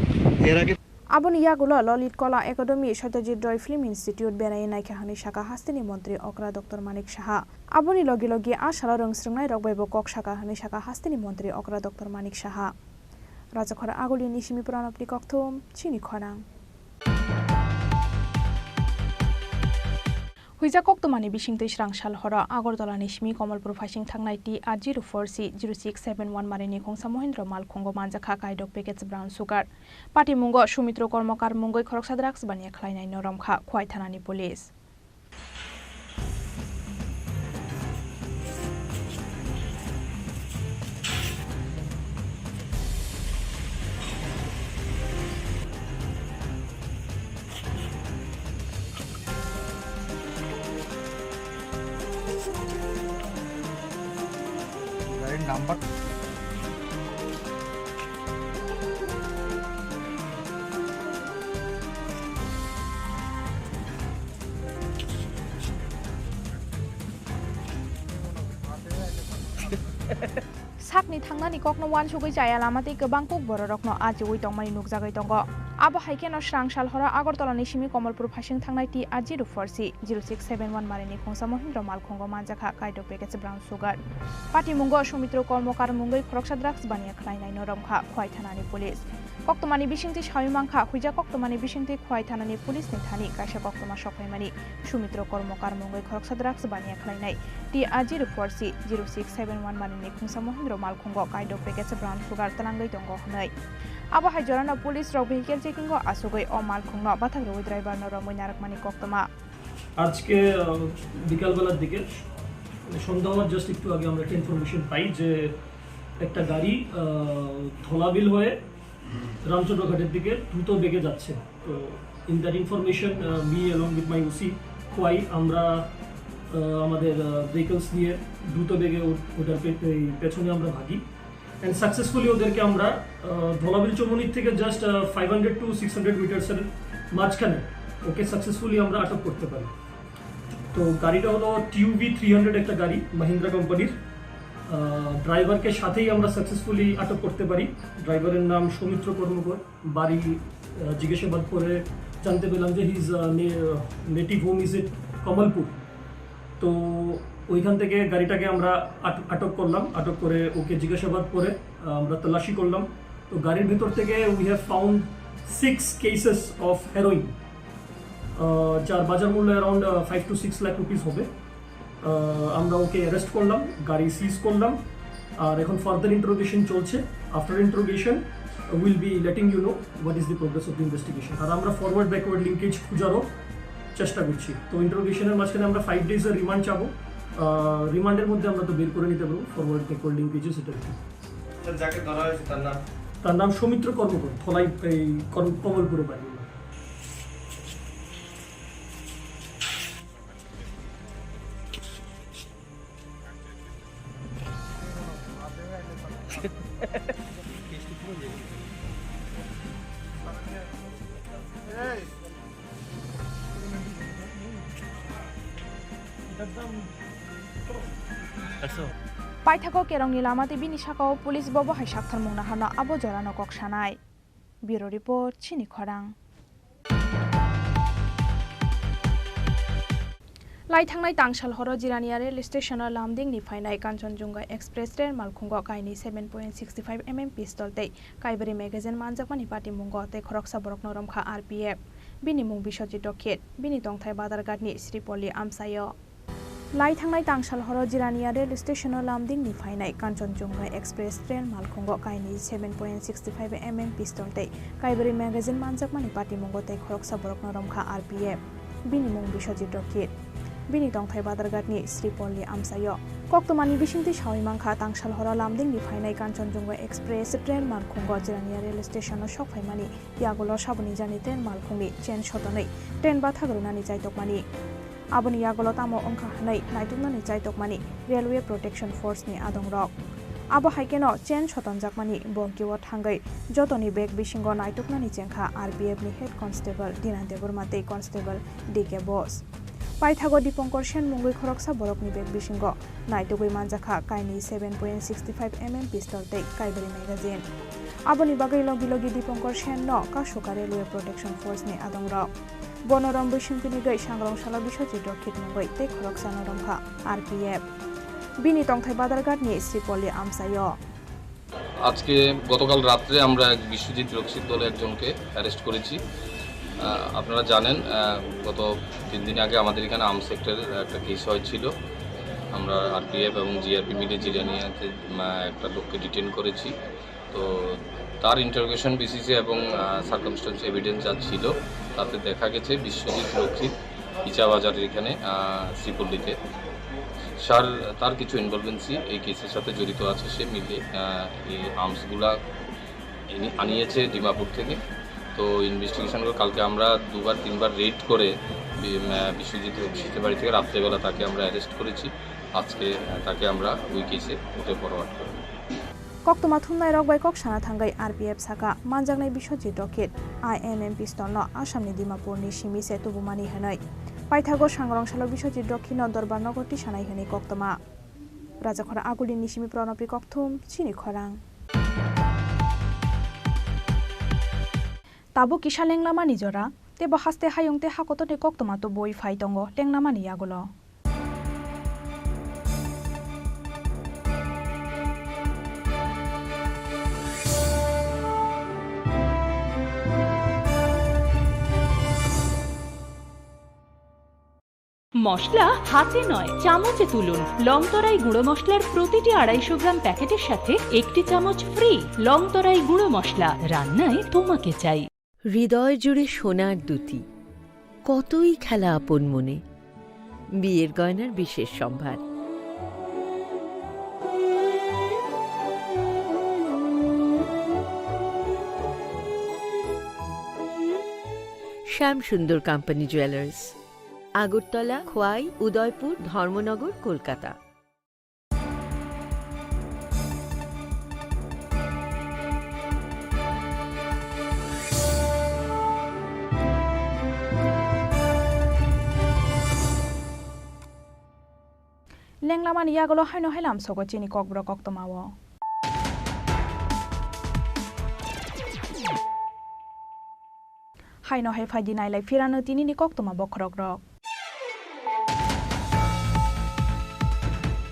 এর আগে Abon Yagulo Lolit Kola Academy Satyajit Roy Film Institute Benai Naikahani Shaka Hastini Montri Okra Dr. Manik Shaha. Aboni Logi Ashala Rung Stringai Rogbai Bokok Shaka Hani Shaka Hastini Montri Okra Dr. Manik Shaha. Rajakora Aguli Nishimi Pranopti Koktum, Chini Khorang. Huija Koktumani Bishing Tishrang Shalhora, Agordola Nishmi, Komalpur Fashing Tangnai at 04C 0671 Marini Kong Samohindra Mal Kongo Manjaka Kaidok Packets Brown Sugar. Party Mungo, Shumitro Kormokar Mungo Koroksadrax Bania Kleina Noramka, quite Hanani Police. Number sakni thangnani kokno wan sugoi jaya lamate gobang kokborokno ajiwi tongmani nukjagai tongo abo haikeno srangshal hora agartala ni simi kamalpur phasing thangnai ti ajiru forsi 0671 marini khongsa mohindra malkhongo manjakha kaido package brown sugar pati mungo sumitro kormokar mungoi khoroksa drugs baniya khlainai noromkha khwai thanani police koktomani bisingti sawimangkha huija koktomani bisingti khwai thanani police ni thani kaisa koktoma sokhaimani sumitro kormokar mungoi khoroksa drugs baniya khlainai ti ajiru forsi 0671 marini khongsa mohindra malkhongo kaido package brown sugar talangai tongo hnai abo haijorana police rok vehicle checking go asugoi o malkhongno bathagroi driver no romoi narakmani koktoma আজকে বিকালবেলার দিকে সন্ধ্যা হওয়ার just একটু আগে আমরা একটা information পাই যে একটা গাড়ি ধলাবিল হয়ে রামচন্দ্রঘাটের দিকে দ্রুত বেগে যাচ্ছে। তো in that information me along with my OC Khowai আমরা আমাদের ভেহিকলস নিয়ে দ্রুত বেগে ওটার পেছনে আমরা ভাগি অ্যান্ড সাকসেসফুলি ওদেরকে আমরা ধলাবিল চৌমনির থেকে জাস্ট 500 to 600 মিটার্সের মাঝখানে ওকে সাকসেসফুলি আমরা আটক করতে পারি। তো গাড়িটা হলো টিউবি 300 একটা গাড়ি মাহিন্দ্রা কোম্পানির। ড্রাইভারকে সাথেই আমরা সাকসেসফুলি আটক করতে পারি। ড্রাইভারের নাম সৌমিত্র কর্মকর, বাড়ি জিজ্ঞাসাবাদ করে জানতে পেলাম যে his native home is it Kamalpur. তো ওইখান থেকে গাড়িটাকে আমরা আটক করলাম, আটক করে ওকে জিজ্ঞাসাবাদ করে আমরা তল্লাশি করলাম। তো গাড়ির ভেতর থেকে we have found 6 cases of heroin, যার বাজার মূল্য অ্যারাউন্ড 5 to 6 লাখ রুপিস হবে। আমরা ওকে অ্যারেস্ট করলাম, গাড়ি সিজ করলাম, আর এখন ফার্দার ইন্টারোগেশন চলছে। After interrogation will be letting you know what is the progress of the investigation. আর আমরা ফরওয়ার্ড ব্যাকওয়ার্ড লিঙ্কেজ খুঁজারও চেষ্টা করছি। তো ইন্টারোগেশনের মাঝখানে আমরা 5 ডেজের রিমান্ড চাবো। রিমান্ডের মধ্যে আমরা তো বের করে নিতে পারবো ফরওয়ার্ড ব্যাকওয়ার্ড লিঙ্কেজে। সেটা যাকে ধরা হয়েছে তার নাম সৌমিত্র কর্মকর, থলাই এই কমলপুরে বাড়ি। paithako kerongni lamate bini sakao police bobo hai sakthar mungna hana abo jorano kok sanai. Bureau report Chini Khorang. Laithangnai tangshal horo jirania rail station lamding ni phainai Kanchenjunga express train malkhungo kaini 7.65 mm pistol tei kaibari magazine manjakmani pati mungo tei khoroksa borok noromkha RPF bini mung bisojit dokhet bini tongthai badargatni Sripoli amsayo Laithangnai tangshal horo jirania rail station lamding ni phainai Kanchenjunga express train malkhungo kaini 7.65 mm pistol tei kaibari magazine manjakmani pati mungo tei khoroksa borok noromkha RPF bini mung bisojit dokhet bini tongthai badargatni Sripoli amsayo koktomani bisingti sawimangkha tangshal hora lamding ni phainai Kanchenjunga express train malkhungo jirania rail station o sokphaimani yagolo sabuni jani train malkhungni chain shotonai train bathagrunani chaitokmani aboni yagolo tamo ongkha hanai naitumnani chaitokmani railway protection force ni adongrok abo haikeno chain shotonjakmani bongkiwo thangai jotoni bag bisingo naituknani chengkha RPF ni head constable Dinante Burmatei constable DK Boss Paithago Dipankar Sen mungoi khoroksa borokni bag bisingo naitugoi manjakha kaini 7.65 mm pistol tei kaibari magazine aboni bagai logi Dipankar Sen no Kashoka railway protection force ni adongrok bonorom bisingtini gai sangrongshalo bisojit dokhet mungoi tei khoroksa noromkha RPF bini tongthai badargatni Sripoli amsayo আজকে গতকাল রাত্রে আমরা এক বিশ্বজিৎ রক্ষিত দলে একজনকে arrest করেছি। আপনারা জানেন গত 3 দিন আগে আমাদের এখানে আর্ম সেক্টরের একটা কেস হয়েছিল। আমরা আরপিএফ এবং জিআরপি মিলে জিরানিয়াতে একটা লোককে ডিটেন করেছি। তো তার ইন্টারোগেশন বেসিসে এবং সার্কামস্টেন্স এভিডেন্স যা ছিল তাতে দেখা গেছে বিশ্বজিৎ রক্ষিত ইচাবাজারের এখানে শ্রীপল্লীতে তার কিছু ইনভলভেন্সি এই কেসের সাথে জড়িত আছে। সে মিলে এই আর্মসগুলা আনিয়েছে ডিমাপুর থেকে। তো ইনভেস্টিগেশন করে কালকে আমরা 2-3বার রেড করে বিশ্বজিৎ রক্ষিতের বাড়ি থেকে রাত্রেবেলা তাকে আমরা অ্যারেস্ট করেছি। আজকে তাকে আমরা ওই কেসে কোর্টে ফরওয়ার্ড করি। Koktoma thumnai rok bai kok sana thangai RPF saka manjaknai Biswajit Rokit IMM pistol no Assamni Dimapur ni simi se tubumani hanai paithago sangrong salo Biswajit Rokino Dorbar Nogoti sanai hanai Koktoma Rajakhora Agulin ni simi Pronopi Kokthum Chini Khorang Tabu kisha lenglama ni jora te bahaste hayongte hakoto te Koktoma to boi phai tongo lenglama ni yagulo মশলা হাতে নয় চামচে তুলুন লংতরাই গুঁড়ো মশলার প্রতিটি 250 গ্রাম প্যাকেটের সাথে একটি চামচ ফ্রি লংতরাই গুঁড়ো মশলা রান্নায় তোমাকে চাই হৃদয় জুড়ে সোনার দুটি কতই খেলা আপন মনে বিয়ের গয়নার বিশেষ সম্ভার শ্যাম সুন্দর company jewellers Agartala Khowai Udaipur Dharmanagar Kolkata Lenglaman yagolo haino helam sogo Chini Kokborok Koktomawo haino he phai dinai lai firano tini ni Koktoma bokrok rok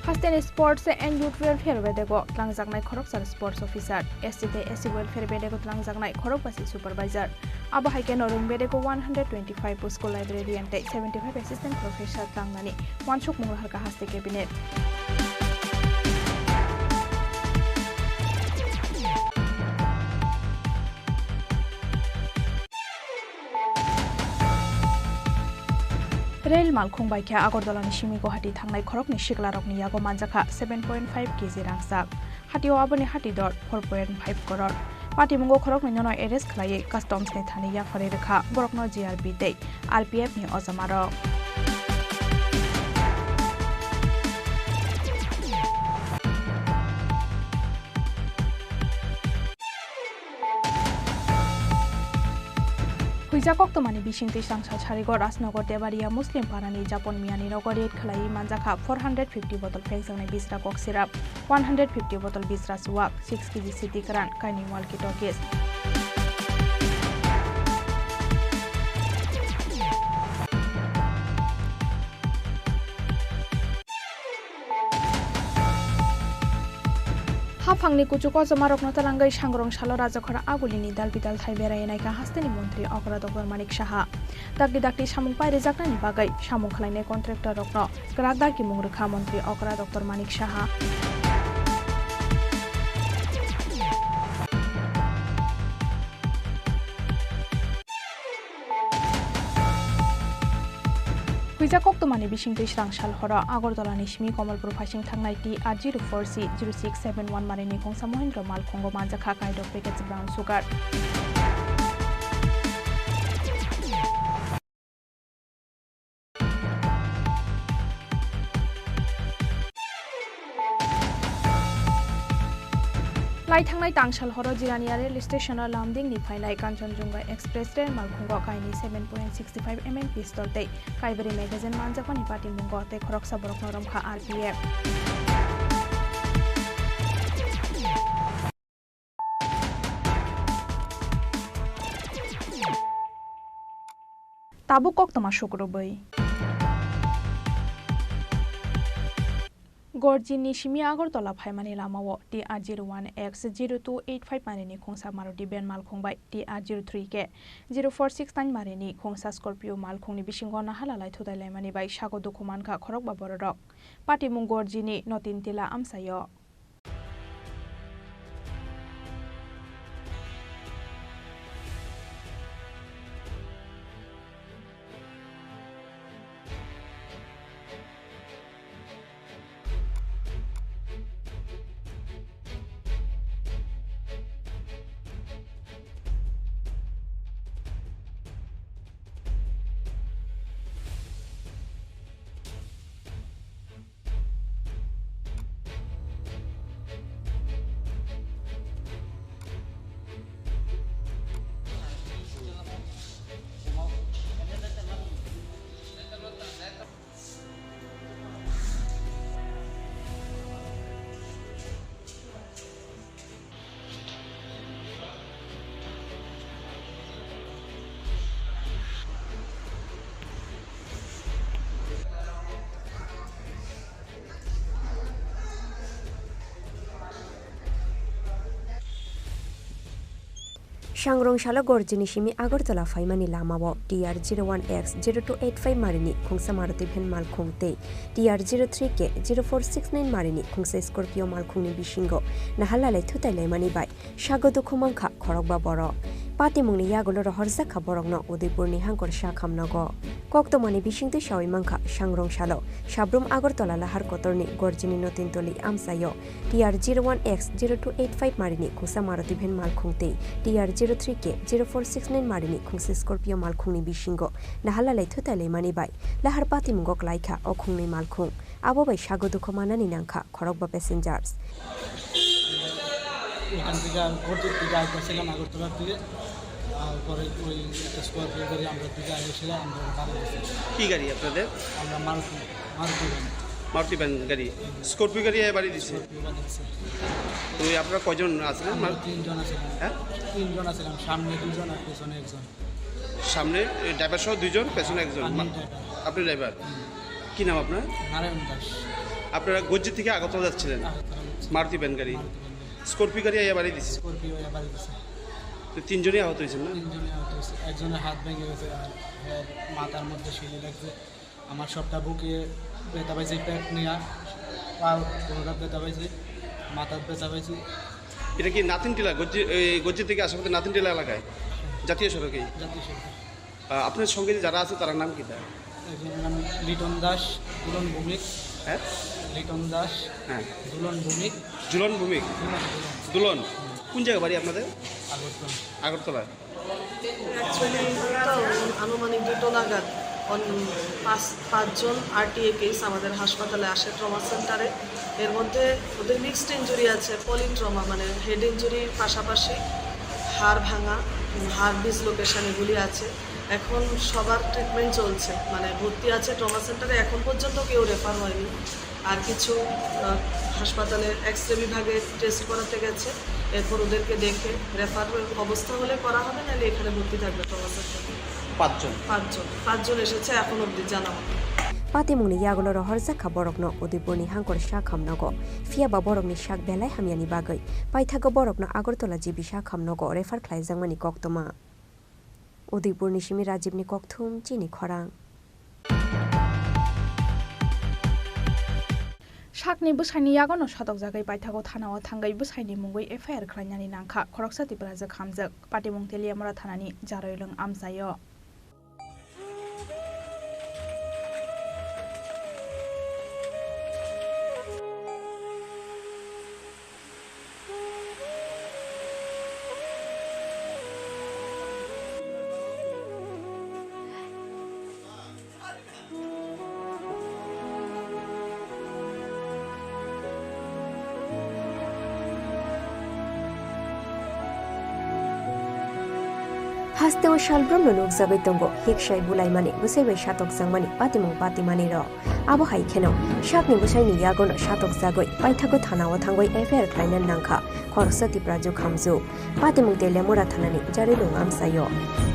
Hasten Sports and Youth Welfare Bedego Tlangjaknai Khoroksar Sports Officer SCT SC Welfare Bedego Tlangjaknai Khorokpasi Supervisor Abo haike Norung Bedego 125 School Library and 75 Assistant Professor Tlangnani Wansuk Mungharka Haste Cabinet Rail Malkhung Baikha Agordala ni Shimi Guwahati thangnai khorokni Shiklarok ni yago manjakha 7.5 kg rangsak hatio aboni hati dor 4.5 crore Patimungo khorokni nono arrest khlai customs ni thani ya phare rekha borokno GRP dei RPF ni ozamaro Huija Koktomani Bishingti Sangsa Charigo Rasnogor Debaria Muslim Parani Japon Miani Nogoriet Khlai Manjakha 450 bottle Fexone Bisra Coke syrup 150 bottle Bisra Suwak 6 kg City Karan Kaini Walkie Talkies Hafangni kuchuko jamarokno talangai sangrong salo rajakhora agulini dalbidal thai berai ka hasteni mantri Okra Dr Manik Saha dakti samung paire jaknani bagai samung khlainai contractor rokno gradar ki mungrekha mantri Okra Dr Manik Saha Huija Koktomani Bishingti Srangshal Hora Agordala ni Shimi Komalpur Phasing Thangnai TR04C 0671 Marini Khongsa Mohendra Malkhongo Manjakha Kaido Package Brown Sugar Lai thangnai tangshal horo Jirania Rail Station Lamding ni phainai Kanchanjunga Express Rail Malkhungo kaini 7.65 mm pistol tei Kaibari magazine manjakani pati mungo tei khoroksa borokno romkha RPF Tabu Koktoma Shukrubai Gorjini Shimi Agortola Phaimani Lamao TR01X0285 Marini Khongsa Maruti Ben Malkhongbai TR03K 0469 Marini Khongsa Scorpio Malkhongni Bishingo Nahalalai Thudai Laimani Bai Shago Dokumanka Khorokba Borok Pati Mung Gorjini Notintila Amsayo Shangrong Shala Gorjini Shimi Agartala Faimani Lamabo, DR01X 0285 Marini, Kungsa Maruti Pen Malkungte, DR03K 0469 Marini, Kungsa Scorpio Malkuni Bishingo, Nahalale Tutale Manibai, Shago Dukumanka, Korokba Boro. Pati mungni yagulo rohorza borokno Udaipurni hangkor shakamnago. Koktomani bishingte shawi mangka Shangrong Shalo, Shabrum Agartala Lahar Kotorni, Gorjini Notintoli Amsayo, DR01X 0285 Marini, Kungsa Maruti Pen Malkungte, DR03K 0469 Marini, Kungsa Scorpio Malkungni Bishingo, Nahalale Tutale Manibai, Lahar Pati Mungok Laika, Okungni Malkung, Abobai Shago Dukomanani Nanka, Korokba Passengers. এখান থেকে ভর্তির দিকে আসছিলাম আগরতলার দিকে পরে ওই Scorpio গাড়ি আমরা দিকে আসছিলাম আমরা বাড়ি কি গাড়ি আপনাদের আমরা মারুতি ভ্যান গাড়ি স্কর্পিও গাড়ি বাড়ি দিচ্ছে তো আপনারা কয়জন আছিলেন তিনজন আছিলাম হ্যাঁ তিনজন আছিলাম সামনে দুজন আর পেছনে একজন সামনে ড্রাইভার সহ দুজন পেছনে একজন আপনি ড্রাইভার কি নাম আপনার নারায়ণ দাস আপনারা গজ্জি থেকে আগরতলা যাচ্ছিলেন মারুতি ভ্যান গাড়ি স্কর্পিও গাড়ি বাড়ি দিচ্ছে স্কর্পিও বাড়ি দিচ্ছে তো তিনজনই আহত হয়েছেন না তিনজনই আহত হয়েছে একজনের হাত ভেঙে গেছে আর মাথার মধ্যে সিঁড়ি লাগছে আমার সবটা বুকে ব্যথা পাইছে পেট নেওয়া পা কোনোটা ব্যথা পাইছে মাথার ব্যথা পাইছে এটা কি নাতিনটিলা গজ্জি থেকে আশেপাশে নাতিনটিলা এলাকায় জাতীয় সড়কে আপনার সঙ্গে যারা আছে তার নাম কি একজনের নাম লিটন দাস দুলন ভৌমিক হ্যাঁ লিটন দাস হ্যাঁ দুলন ভৌমিক দুলন কোন জায়গা বাড়ি আপনাদের আগরতলা অ্যাকচুয়ালি তো আনুমানিক 2টো নাগাদ পাঁচজন আরটিএ কেস আমাদের হাসপাতালে আসে ট্রমা সেন্টারে এর মধ্যে ওদের মিক্সড ইনজুরি আছে পলিট্রমা মানে হেড ইনজুরির পাশাপাশি হাড় ভাঙা হাড় ডিসলোকেশন এগুলি আছে এখন সবার ট্রিটমেন্ট চলছে মানে ভর্তি আছে ট্রমা সেন্টারে এখন পর্যন্ত কেউ রেফার হয়নি আর কিছু হাসপাতালে এক্সরে বিভাগে টেস্ট করাতে গেছে এরপর ওদেরকে দেখে রেফার অবস্থা হলে করা হবে নাহলে এখানে ভর্তি থাকবে ট্রমা সেন্টারে পাঁচজন এসেছে এখন অবধি জানা Patimuni Yagulo Rohorza Borokno, Udaipurni Hangkor Shakamnago, Fiaba Borokni Shak Belai Hamiani Bagai, Paithago Borokno Agartala Jibi Shakamnago, Refer Klaizangmani Koktoma. Udaipurni Shimi Rajibni Koktum, Chini Khorang. Shakni Busaini Yagono Shatok Zagai Paithago Thana or Tangai Busaini Mungui FIR Klanyani Nanka, Koroksa Tipraza Kamzak, Patimung Telia Moratanani, Jaroilung Amsayo. Haste o shalbrom no nuk zabai tongo hikshai bulai mani busai bai shatok zangmani patimung patimani ro abo hai kheno shakni busai ni yagon shatok zagoi paithago thana o thangoi FIR klainan nangkha khorsa tipraju khamju patimung tele mora thanani jarilung amsayo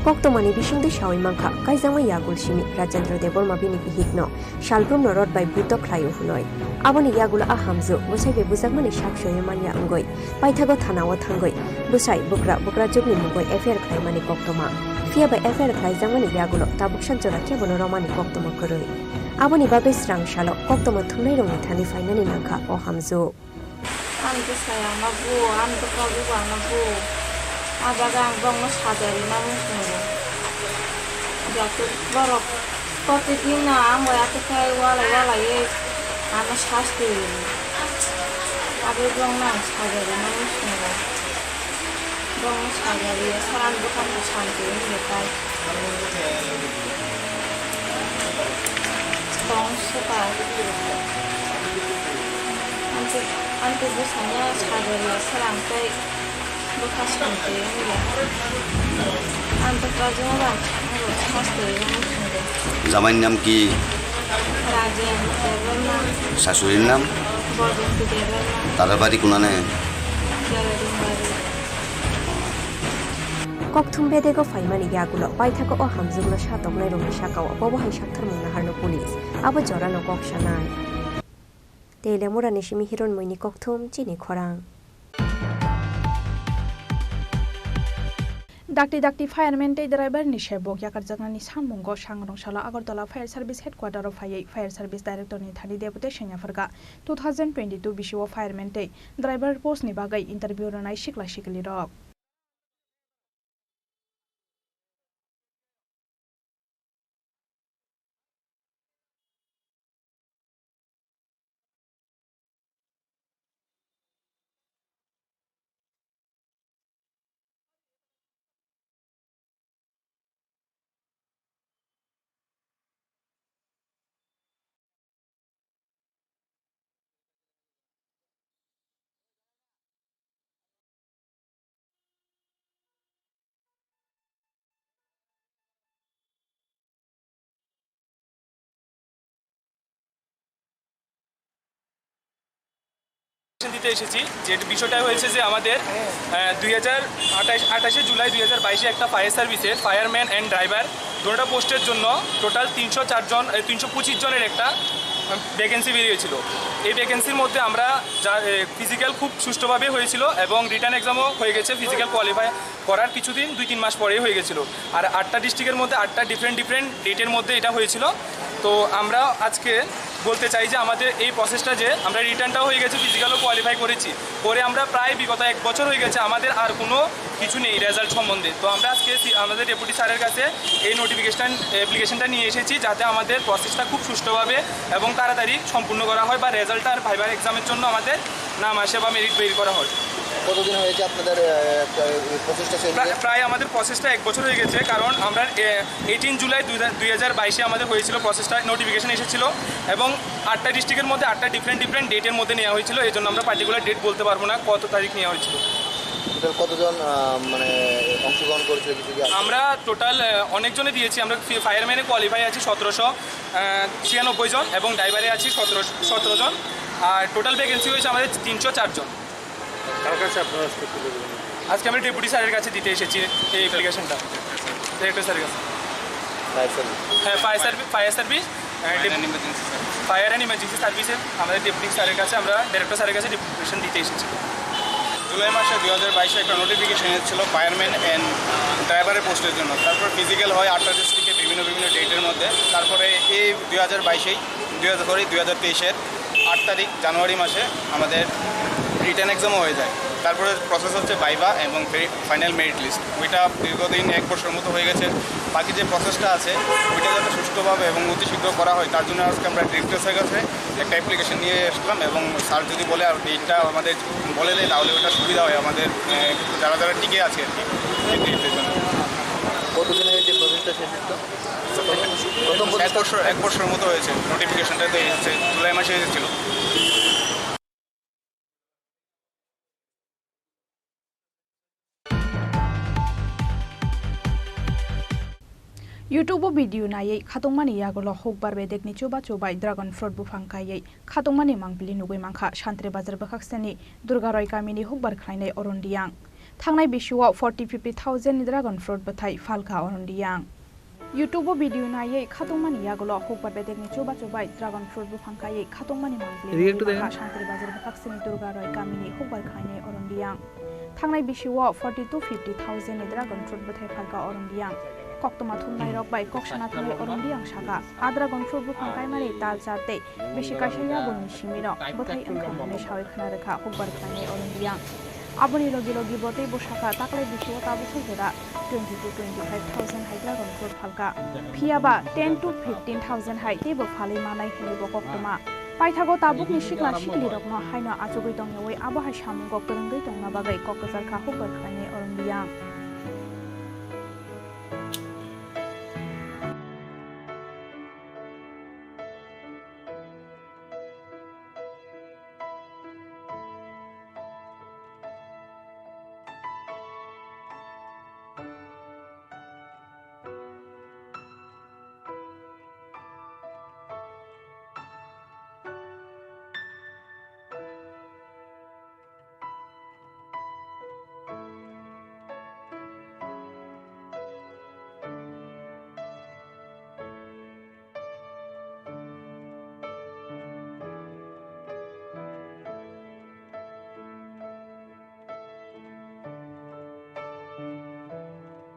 koktomani bishingde shawi mangkha kaizangma yagul shimi rajendra debor mabini bihikno shalbrom no rod bai buto khlayo hunoi aboni yagul ahamju busai bai buzakmani shakshoye manya angoi paithago thana o thangoi busai bukra jugni mungoi FIR klaimani koktoma Fiaba FIR klaizangmani yagulo tabukshan jora kebono romani koktoma koroi aboni babe srang shalo koktoma thunai rongi thani fainani nangkha o hamju Anto sayang mabu anto kabu mabu abagang bang sadari namu semua jatuh borok protein na amo ya kai wala ye ama shasti abe bang na sadari namu semua bang sadari saran bukan santai ini kai bang sepa Anti busanya sadari serangkai bekas nanti ya. Anti kerajaan pasti জামাইর নাম কি kerajaan Deverna শাশুড়ির নাম Bordoku Deverna তাদের বাড়ি কোনানে Koktum bedego faimani yagulo paithago o hamjuglo shatoknai rongi shakawa bobo hai shakthar mungna harno police abo jorano kokshanai Tele Murani Shimi Hiron Moini Koktum, Chini Khorang. Dakti fireman tay driver ni shebo yakar jagani sammungo sangrongshalo Agartala Fire Service Headquarter of Fire Service Director ni thani deputation yafarga 2022 bishiwo fireman tay driver post ni bagai interview ranai shikla shikli rok. দিতে এসেছি যে বিষয়টা হয়েছে যে আমাদের 28 জুলাই 2022 একটা fire সার্ভিসের fireman and driver দুটো পোস্টের জন্য টোটাল 325 জনের একটা ভ্যাকেন্সি বেরিয়েছিল। এই ভ্যাকেন্সির মধ্যে আমরা ফিজিক্যাল খুব সুষ্ঠুভাবে হয়েছিল এবং রিটার্ন এক্সামও হয়ে গেছে। ফিজিক্যাল কোয়ালিফাই করার কিছুদিন 2-3 মাস পরেই হয়ে গেছিলো। আর 8টা ডিস্ট্রিক্টের মধ্যে 8টা ডিফারেন্ট ডেটের মধ্যে এটা হয়েছিল। তো আমরা আজকে বলতে চাই যে আমাদের এই প্রসেসটা যে আমরা রিটার্নটাও হয়ে গেছে, ফিজিক্যালও কোয়ালিফাই করেছি, করে আমরা প্রায় বিগত 1 বছর হয়ে গেছে, আমাদের আর কোনো কিছু নেই রেজাল্ট সম্বন্ধে। তো আমরা আজকে আমাদের ডেপুটি স্যারের কাছে এই অ্যাপ্লিকেশনটা নিয়ে এসেছি যাতে আমাদের প্রসেসটা খুব সুষ্ঠুভাবে এবং তাড়াতাড়ি সম্পূর্ণ করা হয় বা রেজাল্ট আর ভাইবার এক্সামের জন্য আমাদের নাম আসে বা মেরিট বের করা হয়। কতদিন হয়েছে আপনাদের প্রসেসটা? প্রায় আমাদের প্রসেসটা 1 বছর হয়ে গেছে, কারণ আমরা 18 জুলাই 2022 আমাদের হয়েছিল প্রসেসটা, নোটিফিকেশন এসেছিল এবং 8টা ডিস্ট্রিক্টের মধ্যে 8টা ডিফারেন্ট ডেটের মধ্যে নেওয়া হয়েছিল। এই জন্য আমরা পার্টিকুলার ডেট বলতে পারবো না কত তারিখ নেওয়া হয়েছিল। টোটাল কতজন মানে অংশগ্রহণ করেছিল? আমরা টোটাল অনেকজনে দিয়েছি। আমরা ফায়ারম্যানে কোয়ালিফাই আছি 1796 জন এবং ড্রাইভারে আছি 17 জন। আর টোটাল ভ্যাকেন্সি হয়েছে আমাদের 304 জন। কার কাছে আপনারা আজকে আমরা ডেপুটি স্যারের কাছে দিতে এসেছি এই অ্যাপ্লিকেশনটা, ডিরেক্টর স্যারের কাছে। হ্যাঁ, fire service fire and emergency সার্ভিসের আমাদের ডেপুটি স্যারের কাছে, আমরা ডিরেক্টর স্যারের কাছে অ্যাপ্লিকেশন দিতে এসেছি। জুলাই মাসে 2022 একটা নোটিফিকেশন এসেছিল ফায়ারম্যান অ্যান্ড ড্রাইভারের পোস্টের জন্য। তারপর ফিজিক্যাল হয় 8টা ডিস্ট্রিক্টে বিভিন্ন ডেটের মধ্যে। তারপরে এই 2023-এর 8 তারিখ জানুয়ারি মাসে আমাদের রিটার্ন এক্সামও হয়ে যায়। তারপরে প্রসেস হচ্ছে ভাইভা এবং ফাইনাল মেরিট লিস্ট। ওইটা দীর্ঘদিন 1 বছর মতো হয়ে গেছে। বাকি যে প্রসেসটা আছে ওইটা যাতে সুষ্ঠুভাবে এবং অতি শীঘ্র করা হয় তার জন্য আজকে আমরা ডিরেক্টর স্যারের কাছে একটা অ্যাপ্লিকেশন নিয়ে আসলাম এবং স্যার যদি বলে আর ডেটটা আমাদের বলে দেয় তাহলে ওটা সুবিধা হয় আমাদের যারা টিকে আছে আর কি ডিগ্রির জন্য। কতদিন হয়েছে প্রসেসটা শেষ হতো? প্রথম 1 বছর মতো হয়েছে। নোটিফিকেশনটা তো এসেছে জুলাই মাসে এসেছিল। YouTube video nayai khatongmani yagolo hokbar bedekni chobai dragon fruit bufang kayai khatongmani mangpili nugui mangkha Shantre Bazar bakhaksani Durgaroy kamini hokbar khlainai orondiyang thangnai bishuo 40-50,000 ni dragon fruit bathai falka orondiyang YouTube video nayai khatongmani yagolo hokbar bedekni chobai dragon fruit bufang kayai khatongmani mangpili mangkha Shantre Bazar bakhaksani Durgaroy kamini hokbar khlainai orondiyang thangnai bishuo 40-50,000 ni dragon fruit bathai falka orondiyang Koktoma thumnai rok bai koksana thumnai orondiyang saka adragon fruit bufang kaimari tal chate beshi kaishanya boni simiro bothai angkhani shawai khana rekha hokbar khlainai orondiyang aboni logi botei bosaka taklai bishiwa tabu sujera 20-25,000 hai dragon fruit falka phiaba 10-15,000 hai tebo phali manai hilibo koktoma paithago tabuk ni shikla shikli rokno haino achugoi tongyawai abahai samung kok terenggai tongna bagai kokazar kha hokbar khlainai orondiyang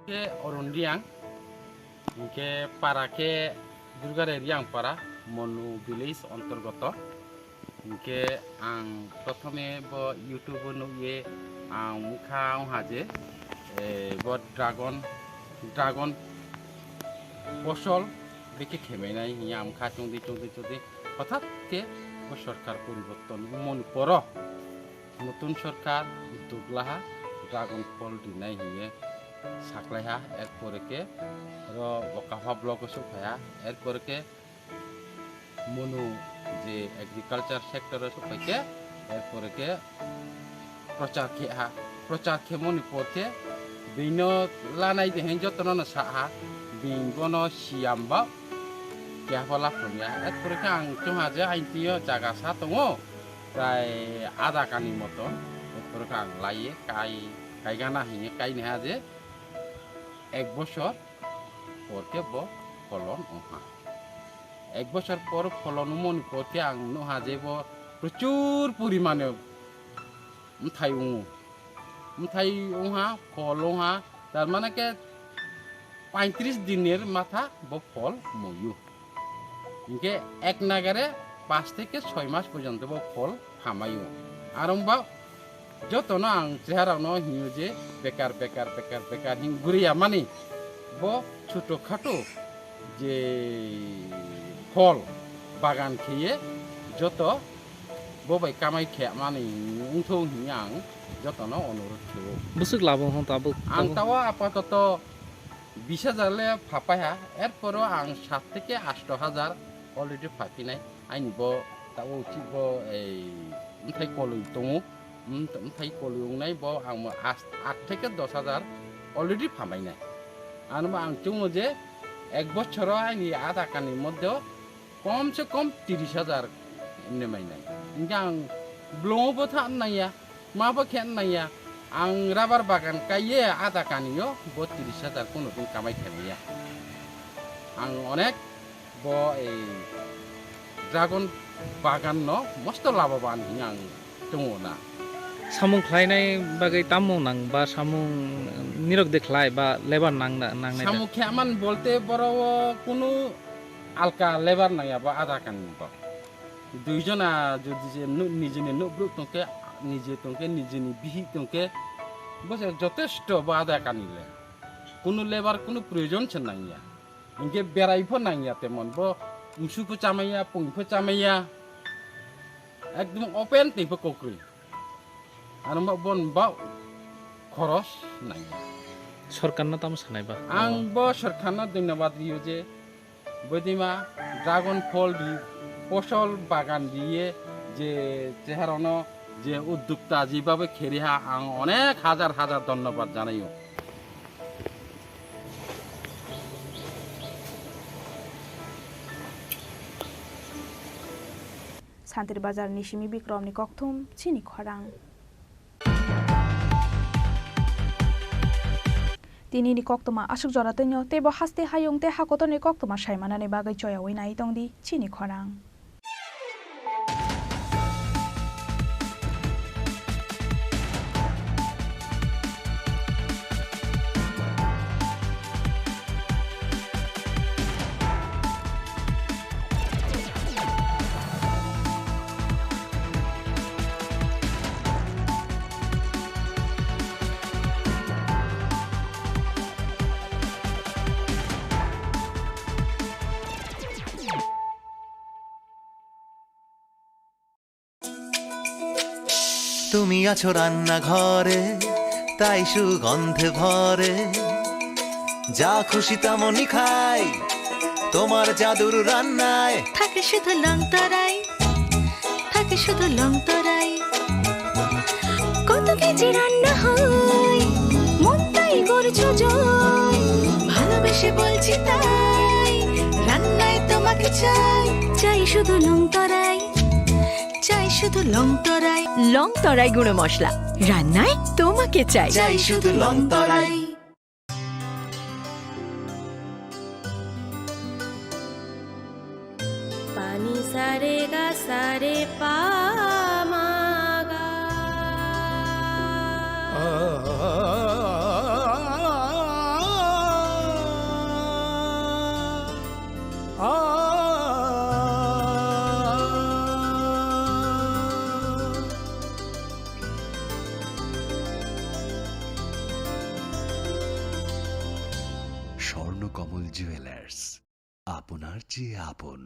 ke Orundiang, ke para ke Durgare Riang para Monu village Antargata, ke ang prothome bo YouTube nuye ang mukha haje bo dragon ফসল দেখে থেমে নাই হিয়াম খা চুঁদি হঠাৎ কে সরকার পরিবর্তন মনে পর নতুন সরকার উদ্যোগ লাহা ড্রাগন ফল দিনাই হিয়ে সাকলাইহা এরপরে কে বকাফা ব্লক সফায়া এরপরে কে মনু যে এগ্রিকালচার সেক্টরে সফাইকে এরপরে কে প্রচার খে মণিপুর কে বিভিন্ন লানাই দেহেন যত্ন Saha Binggono siamba kaya pala punya etor ke ang cuma aja intinya jaga satu ngo kai ada kani motor etor ke ang laye kai gana hini kai nih aja ek bosor por ke bo kolon oha ek bosor por kolon umon por ke ang no aja bo প্রচুর পরিমাণে মুঠাই ওহা ফল ওহা তার মানে কে 35 দিনের মাথা বো ফল ময়ু ইনকে এক নাগারে 5 থেকে 6 মাস পর্যন্ত বো ফল ফামায়ু আরম্বা যতন আং চেহারানো হিউ যে বেকার হিং গুরিয়া মানে বো ছোট খাটো যে ফল বাগান খেয়ে যত ববাই কামাই খে মানে উঠো হিয়াং যতন অনুরোধ খেব বুসুক লাবো হন তাবো আং তাওয়া আপাতত 20,000 ফাপায়া এরপরও আং 7 থেকে 8,000 অলরেডি ফাপিনাই আইনব তাও উচিব এই উঠাই কলই দङ উঠাই কলইনাই ব আং 8 থেকে 10,000 অলরেডি ফামাইনাই আনবা আং চুমো যে এক বছর আইনি আধা কানির মধ্যে কমসে কম 30,000 নেমাইনাই ইনকা আং ব্লংবো থানাইয়া মাবো খেনাইয়া ang rabar bagan kaye ada kaniyo bo 30,000 kono din kamai khemiya ang onek bo ei dragon bagan no mosto laboban hingang tungona samung khlainai bagai tamung nang ba samung nirok dekhlai ba lebar nang nai samung khaman bolte boro kono alka lebar naya ba ada kan ba দুইজনা যদি যে নিজে নুব্রুক তোকে নিজে বিহি তোকে বসে যথেষ্ট বাধা কানিলে কোনো লেবার কোনো প্রয়োজন ছে নাইয়া ইনকে বেড়াইফো নাইয়া তেমন ব মুসুফো চামাইয়া পইফো চামাইয়া একদম ওপেন তেইফো ককরি আর বন বা খরচ নাইয়া সরকার না তাম সানাইবা আং ব সরকার না ধন্যবাদ দিও যে বদিমা ড্রাগন ফল দি ফসল বাগান দিয়ে যে চেহারানো যে উদ্যোক্তা যেভাবে খেরিহা আং অনেক হাজার ধন্যবাদ জানাইও শান্তির বাজার নিশিমি বিক্রমনি ককথুম চিনি খরাং তিনি ni koktoma asuk jora tenyo tebo haste hayung te hakotoni koktoma saimanani bagai choya oinai tongdi chini khorang তুমি আছো রান্না ঘরে তাই সুগন্ধে ভরে যা খুশি তেমনই খাই তোমার জাদুর রান্নায় থাকে শুধু লং তরাই থাকে শুধু লং তরাই কত কেজি রান্না হয় মন তাই করছো জয় ভালোবেসে বলছি তাই রান্নায় তোমাকে চাই শুধু লং তরাই চাই শুধু লং তরাই গুঁড়ো মশলা রান্নায় তোমাকে চাই শুধু লং তরাই পানি সারে গা সারে পামাগা কমল জুয়েলার্স, আপনার চেয়ে আপন।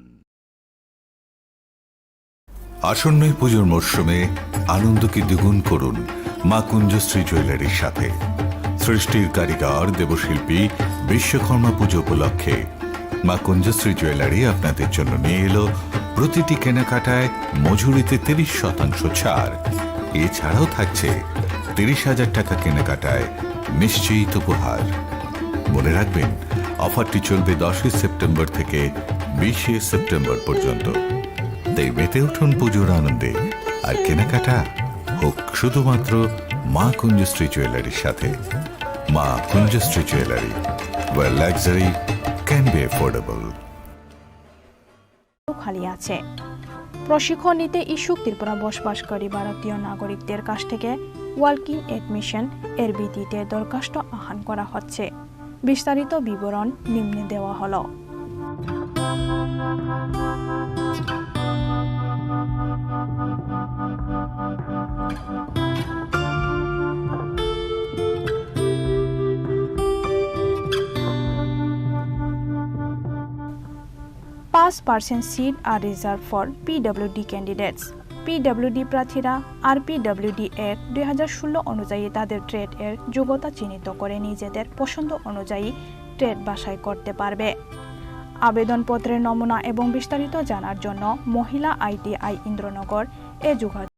আসন্ন পুজোর মরশুমে আনন্দকে দ্বিগুণ করুন মা কুঞ্জশ্রী জুয়েলারির সাথে। সৃষ্টির কারিগর দেবশিল্পী বিশ্বকর্মা পুজো উপলক্ষে মা কুঞ্জশ্রী জুয়েলারি আপনাদের জন্য নিয়ে এলো প্রতিটি কেনাকাটায় মজুরিতে 30% ছাড়। এছাড়াও থাকছে 30,000 টাকা কেনাকাটায় নিশ্চিত উপহার। মনে রাখবেন, অফারটি চলবে 10 সেপ্টেম্বর থেকে 20 সেপ্টেম্বর পর্যন্ত। তাই মেতে উঠুন পুজোর আনন্দে, আর কেনাকাটা হোক শুধুমাত্র মা কুঞ্জশ্রী জুয়েলারির সাথে। মা কুঞ্জশ্রী jewellery, where luxury can be affordable. খালি আছে। প্রশিক্ষণ নিতে ইচ্ছুক ত্রিপুরা বসবাসকারী ভারতীয় নাগরিকদের কাছ থেকে ওয়ার্কিং এডমিশন এর ভিত্তিতে দরখাস্ত আহ্বান করা হচ্ছে। বিস্তারিত বিবরণ নিম্নে দেওয়া হলো। % seat are reserved for PWD candidates. PWD প্রার্থীরা RPWD Act 2016 অনুযায়ী তাদের ট্রেড এর যোগ্যতা চিহ্নিত করে নিজেদের পছন্দ অনুযায়ী ট্রেড বাছাই করতে পারবে। আবেদনপত্রের নমুনা এবং বিস্তারিত জানার জন্য মহিলা ITI ইন্দ্রনগর যোগাযোগ